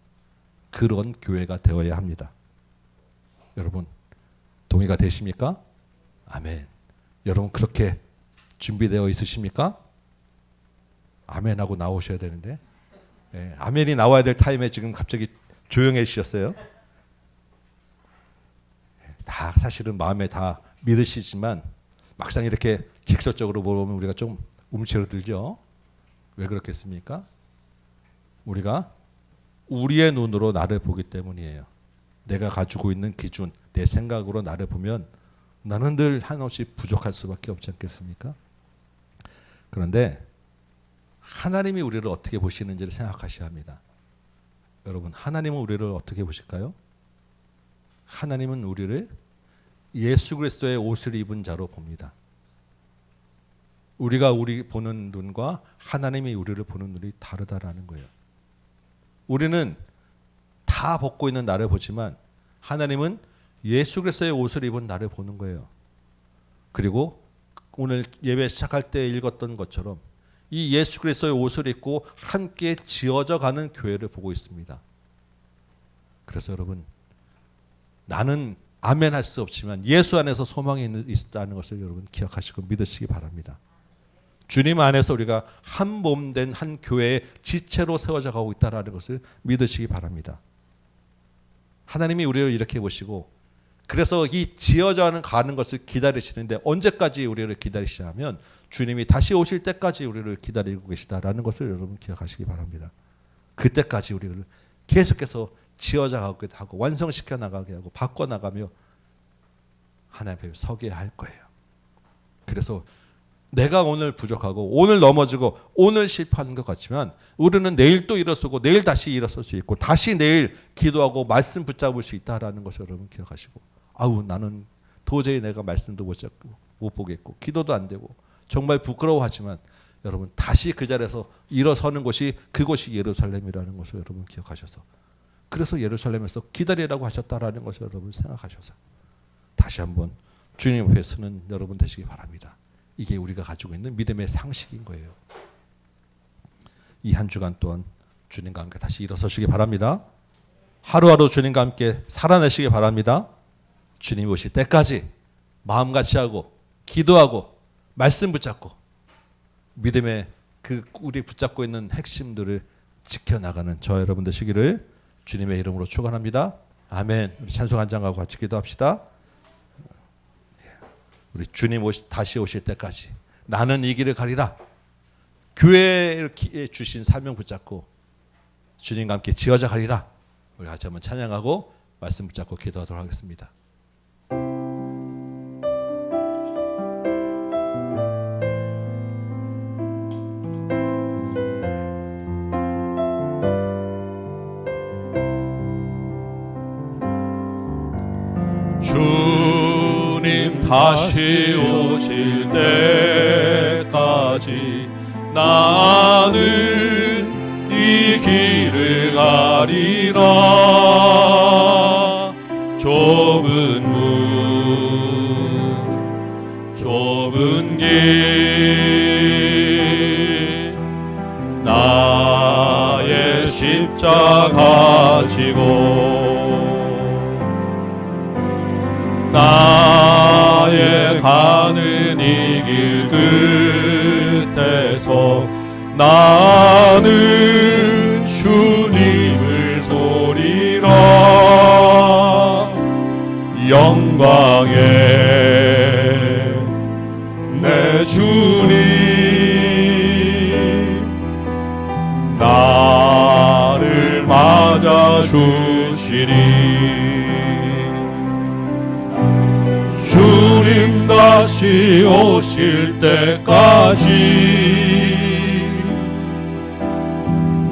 그런 교회가 되어야 합니다. 여러분 동의가 되십니까? 아멘. 여러분 그렇게 준비되어 있으십니까? 아멘 하고 나오셔야 되는데 아멘이 나와야 될 타임에 지금 갑자기 조용해지셨어요. 다 사실은 마음에 다 믿으시지만 막상 이렇게 직설적으로 보면 우리가 좀 움츠러들죠. 왜 그렇겠습니까? 우리가 우리의 눈으로 나를 보기 때문이에요. 내가 가지고 있는 기준, 내 생각으로 나를 보면 나는 늘 한없이 부족할 수밖에 없지 않겠습니까? 그런데 하나님이 우리를 어떻게 보시는지를 생각하셔야 합니다. 여러분, 하나님은 우리를 어떻게 보실까요? 하나님은 우리를 예수 그리스도의 옷을 입은 자로 봅니다. 우리가 우리 보는 눈과 하나님이 우리를 보는 눈이 다르다라는 거예요. 우리는 다 벗고 있는 나를 보지만 하나님은 예수 그리스도의 옷을 입은 나를 보는 거예요. 그리고 오늘 예배 시작할 때 읽었던 것처럼 이 예수 그리스도의 옷을 입고 함께 지어져 가는 교회를 보고 있습니다. 그래서 여러분 나는 아멘 할 수 없지만 예수 안에서 소망이 있다는 것을 여러분 기억하시고 믿으시기 바랍니다. 주님 안에서 우리가 한 몸 된 한 교회의 지체로 세워져 가고 있다는 것을 믿으시기 바랍니다. 하나님이 우리를 이렇게 보시고 그래서 이 지어져 가는 것을 기다리시는데 언제까지 우리를 기다리시냐 하면 주님이 다시 오실 때까지 우리를 기다리고 계시다라는 것을 여러분 기억하시기 바랍니다. 그때까지 우리를 계속해서 지어져 가게 하고 완성시켜 나가게 하고 바꿔 나가며 하나님 앞에 서게 할 거예요. 그래서 내가 오늘 부족하고 오늘 넘어지고 오늘 실패하는 것 같지만 우리는 내일 또 일어서고 내일 다시 일어설 수 있고 다시 내일 기도하고 말씀 붙잡을 수 있다라는 것을 여러분 기억하시고 아우 나는 도저히 내가 말씀도 못 보겠고 기도도 안 되고 정말 부끄러워하지만 여러분 다시 그 자리에서 일어서는 곳이 그곳이 예루살렘이라는 것을 여러분 기억하셔서 그래서 예루살렘에서 기다리라고 하셨다라는 것을 여러분 생각하셔서 다시 한번 주님 앞에 서는 여러분 되시기 바랍니다. 이게 우리가 가지고 있는 믿음의 상식인 거예요. 이 한 주간 동안 주님과 함께 다시 일어서시기 바랍니다. 하루하루 주님과 함께 살아내시기 바랍니다. 주님 오실 때까지 마음같이 하고 기도하고 말씀 붙잡고 믿음의 그 우리 붙잡고 있는 핵심들을 지켜나가는 저 여러분 되시기를 주님의 이름으로 축원합니다. 아멘. 우리 찬송 한 장하고 같이 기도합시다. 우리 주님 다시 오실 때까지 나는 이 길을 가리라. 교회에 주신 사명 붙잡고 주님과 함께 지어져 가리라. 우리 같이 한번 찬양하고 말씀 붙잡고 기도하도록 하겠습니다. 주님 다시 오실 때까지 나는 이 길을 가리라. 십자가 지고 나의 가는 이 길 끝에서 나는 주님을 보리라. 영광의 내 주님 나를 맞아주시리. 주님 다시 오실 때까지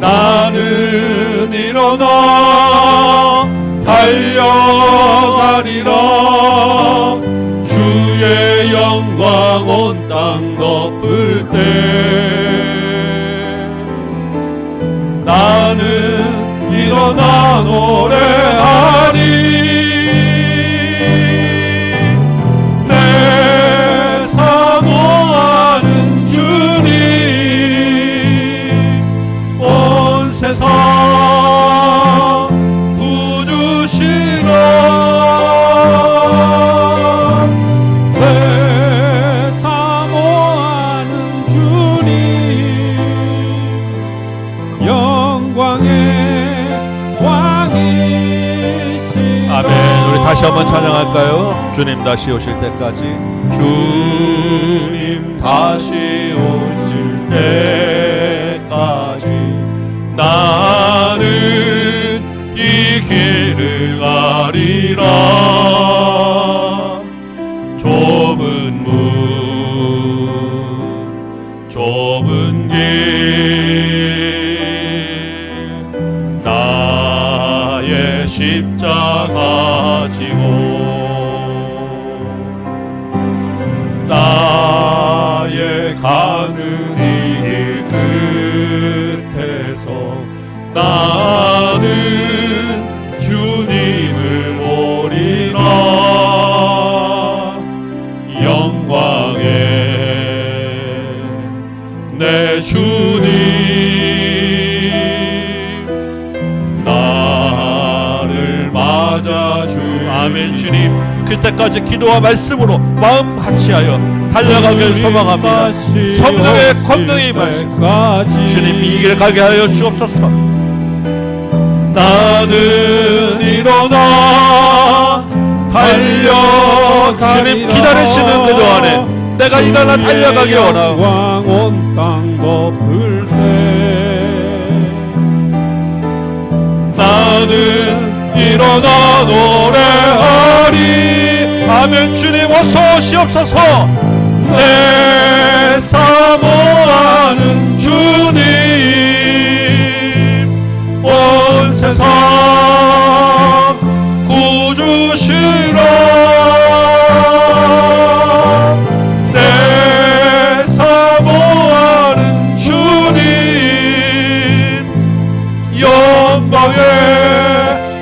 나는 일어나 달려가리라. 주의 영광 온 땅 덮을 때 나는 일어나 노래하리. 내 사모하는 주님 온 세상 구주시라. 내 사모하는 주님 영광의 왕이시. 아멘. 우리 다시 한번 찬양할까요? 주님 다시 오실 때까지. 주님 다시 오실 때까지 나는 이 길을 가리라. 좁은 문 좁은 길 나의 십자가 지고 나의 가는 이 길 끝에서 나는 주님을 보리라. 영광의 내 주님 나를 맞아주. 아멘. 주님 그때까지 기도와 말씀으로 마음 같이하여 달려가길 소망합니다. 성령의 권능이 임하시고 주님 이 길 가게 하여 주옵소서. 나는 일어나 달려가리라. 주님 기다리시는 그 동안에 내가 일어나 달려가길 원하고 영광 온 땅 덮을 때 나는 일어나 노래하리. 아멘. 주님 어서 오시옵소서. 내 사모하는 주님 온 세상 구주시라. 내 사모하는 주님 영광의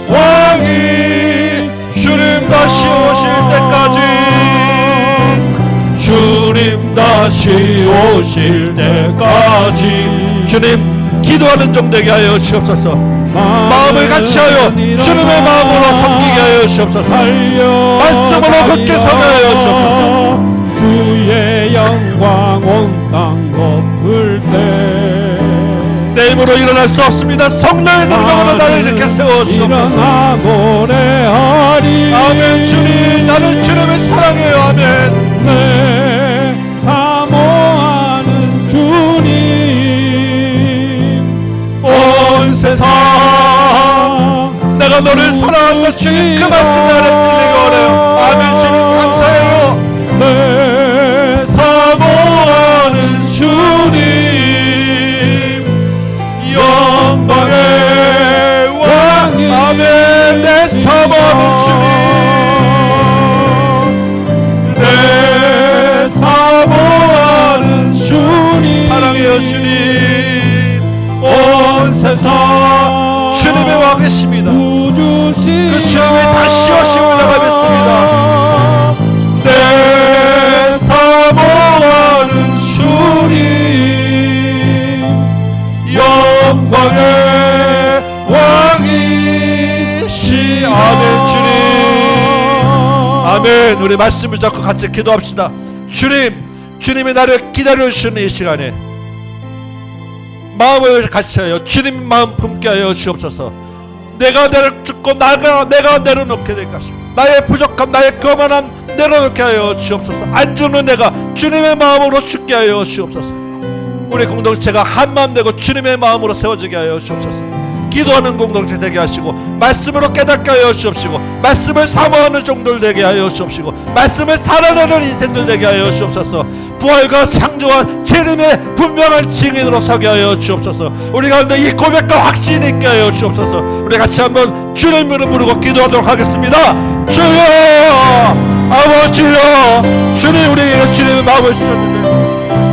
왕이 주님 다시 오실 때까지 주님 다시 오실 때까지 주님 기도하는 종 되게 하여 주옵소서. 마음을 같이하여 주님의 마음으로 섬기게 하여 주옵소서. 말씀으로 굳게 서게 하여 주옵소서. 주의 영광 온 땅 덮을 때 내 힘으로 일어날 수 없습니다. 성령의 능력으로 나를 이렇게 세워 주옵소서. 일어나 노래하리. 아멘. 주님 나는 주님을 사랑해요. 아멘. 내 사모하는 주님 온 세상 내가 너를 사랑한다. 주님 그 말씀 나를 들리게 원해요. 아멘. 주님 감사해요. 내 사모하는 주님 영광의 왕. 아멘. 내 사모하는 주님 내 사모하는 주님 사랑해요. 주님 온 세상 주님의 와 계십니다. 그 주님이 다시 오심을 내가 믿습니다. 내 아멘. 우리 말씀을 잡고 같이 기도합시다. 주님이 나를 기다려주시는 이 시간에 마음을 같이 하여 주님 마음 품게 하여 주옵소서. 내가 내려죽고 내가 내려놓게 될 것입니다. 나의 부족함, 나의 거만함 내려놓게 하여 주옵소서. 안 주는 내가 주님의 마음으로 죽게 하여 주옵소서. 우리 공동체가 한마음 되고 주님의 마음으로 세워지게 하여 주옵소서. 기도하는 공동체 되게 하시고 말씀으로 깨닫게 하여 주옵시고 말씀을 사모하는 종들 되게 하여 주옵시고 말씀을 살아내는 인생들 되게 하여 주옵소서. 부활과 창조와 재림의 분명한 증인으로 서게 하여 주옵소서. 우리 가운데 이 고백과 확신이 있게 하여 주옵소서. 우리 같이 한번 주님 이름 부르고 기도하도록 하겠습니다. 주여, 아버지여, 주님 우리에게 주님의 마음을 주셨는데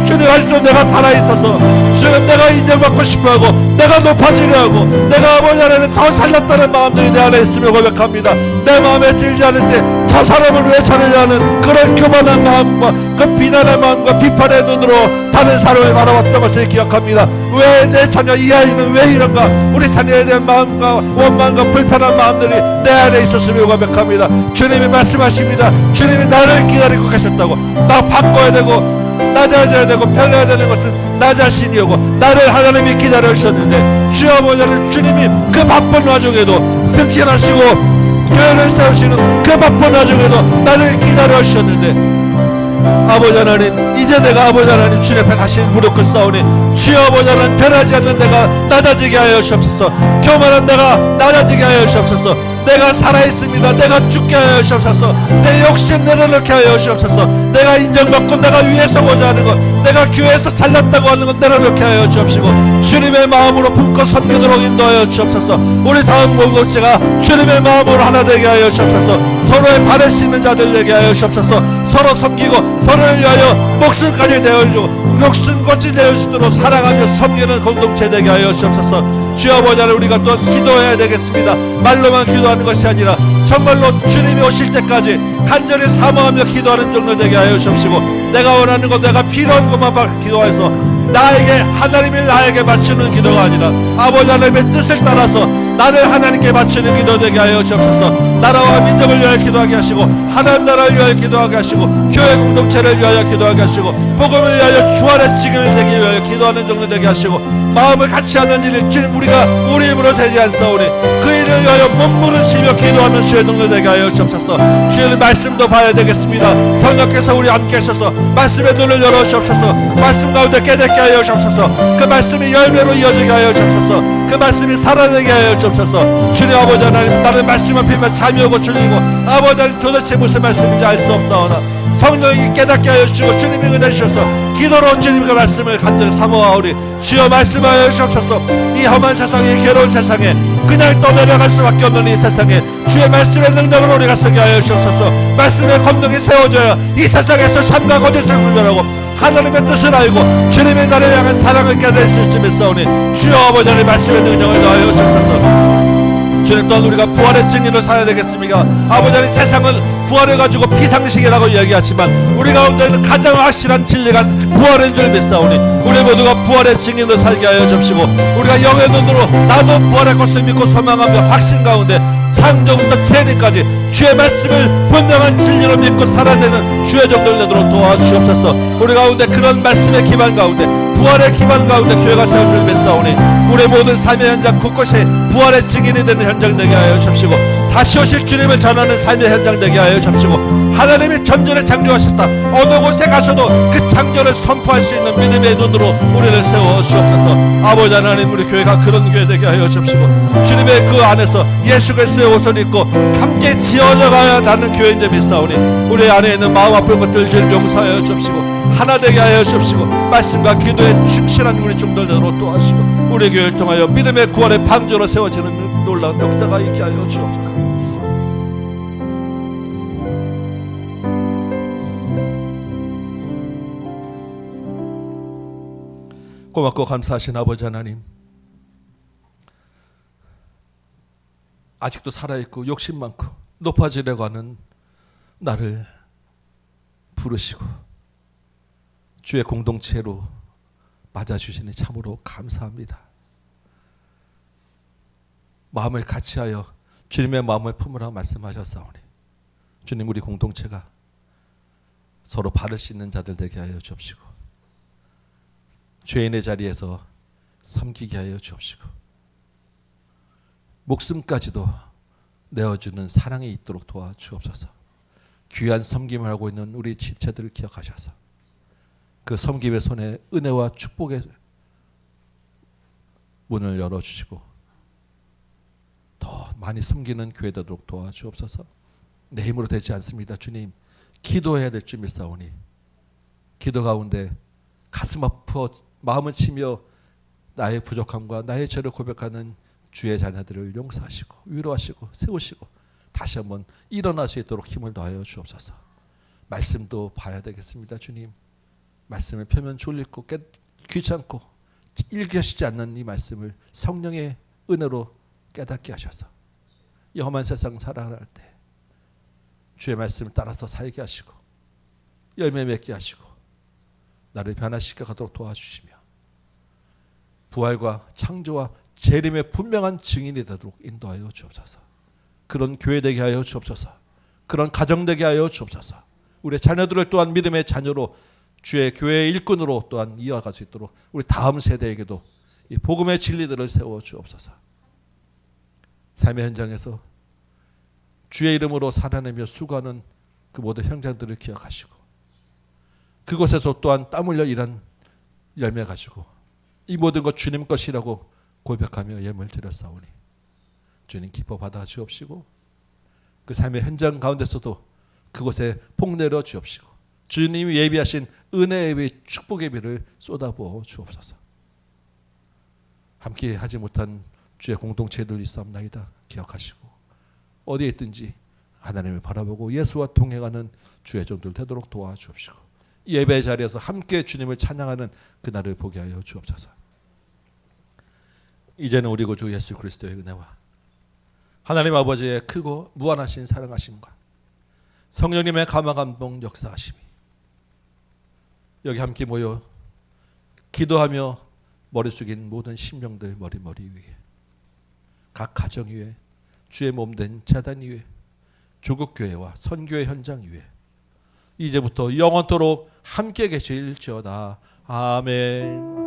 주님 아직도 내가 살아있어서 주님 내가 인정받고 싶어하고 내가 높아지려 하고 내가 아버지 안에는 더 잘났다는 마음들이 내 안에 있음을 고백합니다. 내 마음에 들지 않을 때 저 사람을 왜 저러려 하는 그런 교만한 마음과 그 비난의 마음과 비판의 눈으로 다른 사람을 바라봤던 것을 기억합니다. 왜 내 자녀 이 아이는 왜 이런가, 우리 자녀에 대한 마음과 원망과 불편한 마음들이 내 안에 있었음을 고백합니다. 주님이 말씀하십니다. 주님이 나를 기다리고 계셨다고. 나 바꿔야 되고 낮아져야 되고 변해야 되는 것은 나 자신이오고 나를 하나님이 기다려주셨는데 주여 아버지는 주님이 그 바쁜 와중에도 승진하시고 교회를 세우시는 그 바쁜 와중에도 나를 기다려주셨는데 아버지 하나님 이제 내가 아버지 하나님 주님 앞에 다시 무릎 꿇사오니 주여 아버지 하나님 변하지 않는 내가 낮아지게 하여 주옵소서. 교만한 내가 낮아지게 하여 주옵소서. 내가 살아있습니다. 내가 죽게 하여 주옵소서. 내 욕심 내려놓게 하여 주옵소서. 내가 인정받고 내가 위에 서고자 하는 것, 내가 교회에서 잘났다고 하는 것 내려놓게 하여 주옵시고 주님의 마음으로 품고 섬기도록 인도하여 주옵소서. 우리 다음 공동체가 주님의 마음으로 하나 되게 하여 주옵소서. 서로의 발을 씻는 자들 되게 하여 주옵소서. 서로 섬기고 서로를 위하여 목숨까지 내어주고 목숨까지 내어주도록 사랑하며 섬기는 공동체 되게 하여 주옵소서. 주여 아버지 하나님 우리가 또 기도해야 되겠습니다. 말로만 기도하는 것이 아니라 정말로 주님이 오실 때까지 간절히 사모하며 기도하는 정도 되게 하여 주옵시고 내가 원하는 것 내가 필요한 것만 기도해서 나에게 하나님이 나에게 맞추는 기도가 아니라 아버지 하나님의 뜻을 따라서 나를 하나님께 맞추는 기도 되게 하여 주옵소서. 나라와 민족을 위하여 기도하게 하시고 하나님 나라를 위하여 기도하게 하시고 교회 공동체를 위하여 기도하게 하시고 복음을 위하여 주활의 직을 되기 위하여 기도하는 정도 되게 하시고 마음을 같이 하는 일을 주님 우리가 우리 힘으로 되지 않사오니 그 일을 위하여 몸부림치며 기도하는 주의 동료 되게 하여 주옵소서. 주의 말씀도 봐야 되겠습니다. 성령께서 우리 함께 하셔서 말씀의 눈을 열어 주옵소서. 말씀 가운데 깨닫게 하여 주옵소서. 그 말씀이 열매로 이어지게 하여 주옵소서. 그 말씀이 살아내게 하여 주옵소서. 주님 아버지 하나님 나는 말씀 앞에만 잠이 오고 졸리고 아버지 하나님 도대체 무슨 말씀인지 알 수 없사오나 성령이 깨닫게 하여 주시고 주님이 은혜 주셔서 기도로 주님의 말씀을 간절히 사모하오리 주여 말씀하여 주옵소서. 이 험한 세상에 괴로운 세상에 그냥 떠내려갈 수밖에 없는 이 세상에 주의 말씀의 능력으로 우리가 서게 하여 주옵소서. 말씀의 권능이 세워져야 이 세상에서 참과 거짓을 분별하고 하나님의 뜻을 알고 주님의 나를 향한 사랑을 깨달을 수 있음을 싸우니 주여 아버지 하나님 말씀의 능력을 더하여 주옵소서. 주님 또한 우리가 부활의 증인으로 살아야 되겠습니까? 아버지 하나님 세상은 부활을 가지고 비상식이라고 이야기하지만 우리 가운데는 가장 확실한 진리가 부활인 줄 믿사오니 우리 모두가 부활의 증인으로 살게 하여 주시고 우리가 영의 눈으로 나도 부활의 것을 믿고 소망하며 확신 가운데 창조부터 재림까지 주의 말씀을 분명한 진리로 믿고 살아내는 주의 종들 되도록 도와주옵소서. 우리 가운데 그런 말씀의 기반 가운데 부활의 기반 가운데 교회가 세울 줄 믿사오니 우리 모든 삶의 현장 곳곳이 부활의 증인이 되는 현장 되게 하여 주시고 다시 오실 주님을 전하는 삶의 현장 되게 하여 주시고 하나님이 전전에 창조하셨다 어느 곳에 가셔도 그 창조를 선포할 수 있는 믿음의 눈으로 우리를 세워 주옵소서. 아버지 하나님 우리 교회가 그런 교회 되게 하여 주시고 주님의 그 안에서 예수 그리스도의 옷을 입고 함께 지어져 가야 나는 교회인 줄 믿사오니 우리 안에 있는 마음 아픈 것들 주님 용서하여 주옵시고 하나 되게 하여 주옵시고 말씀과 기도에 충실한 우리 종들 되도록 도와주시고 우리 교회를 통하여 믿음의 구원의 방주로 세워지는 놀라운 역사가 있게 하여 주옵소서. 고맙고 감사하신 아버지 하나님, 아직도 살아있고 욕심 많고 높아지려고 하는 나를 부르시고 주의 공동체로 맞아주시니 참으로 감사합니다. 마음을 같이하여 주님의 마음을 품으라 말씀하셨사오니 주님, 우리 공동체가 서로 발을 씻는 자들 되게 하여 주옵시고, 죄인의 자리에서 섬기게 하여 주옵시고, 목숨까지도 내어주는 사랑이 있도록 도와주옵소서. 귀한 섬김을 하고 있는 우리 지체들을 기억하셔서 그 섬김의 손에 은혜와 축복의 문을 열어주시고 더 많이 섬기는 교회 되도록 도와주옵소서. 내 힘으로 되지 않습니다. 주님, 기도해야 될 줄 믿사오니 기도 가운데 가슴 아파 마음을 치며 나의 부족함과 나의 죄를 고백하는 주의 자녀들을 용서하시고 위로하시고 세우시고 다시 한번 일어날 수 있도록 힘을 더하여 주옵소서. 말씀도 봐야 되겠습니다. 주님, 말씀을 펴면 졸리고 귀찮고 읽으시지 않는 이 말씀을 성령의 은혜로 깨닫게 하셔서 이 험한 세상 살아갈 때 주의 말씀을 따라서 살게 하시고 열매 맺게 하시고 나를 변화시켜 가도록 도와주시며 부활과 창조와 재림의 분명한 증인이 되도록 인도하여 주옵소서. 그런 교회 되게 하여 주옵소서. 그런 가정 되게 하여 주옵소서. 우리 자녀들을 또한 믿음의 자녀로 주의 교회의 일꾼으로 또한 이어갈 수 있도록 우리 다음 세대에게도 이 복음의 진리들을 세워 주옵소서. 삶의 현장에서 주의 이름으로 살아내며 수고하는 그 모든 형제들을 기억하시고 그곳에서 또한 땀 흘려 일한 열매 가지고 이 모든 것 주님 것이라고 고백하며 예물 드렸사오니 주님 기뻐 받아 주옵시고 그 삶의 현장 가운데서도 그곳에 복 내려 주옵시고 주님이 예비하신 은혜의 비 축복의 비를 쏟아부어 주옵소서. 함께 하지 못한 주의 공동체들 있사옵나이다 기억하시고 어디에 있든지 하나님을 바라보고 예수와 동행하는 주의 종들 되도록 도와주옵시고 예배 자리에서 함께 주님을 찬양하는 그날을 보게 하여 주옵소서. 이제는 우리 구주 예수 그리스도의 은혜와 하나님 아버지의 크고 무한하신 사랑하심과 성령님의 감화 감동 역사하심이 여기 함께 모여 기도하며 머리 숙인 모든 심령들 머리 위에 각 가정 위에 주의 몸된 제단 위에 조국교회와 선교의 현장 위에 이제부터 영원토록 함께 계실지어다. 아멘.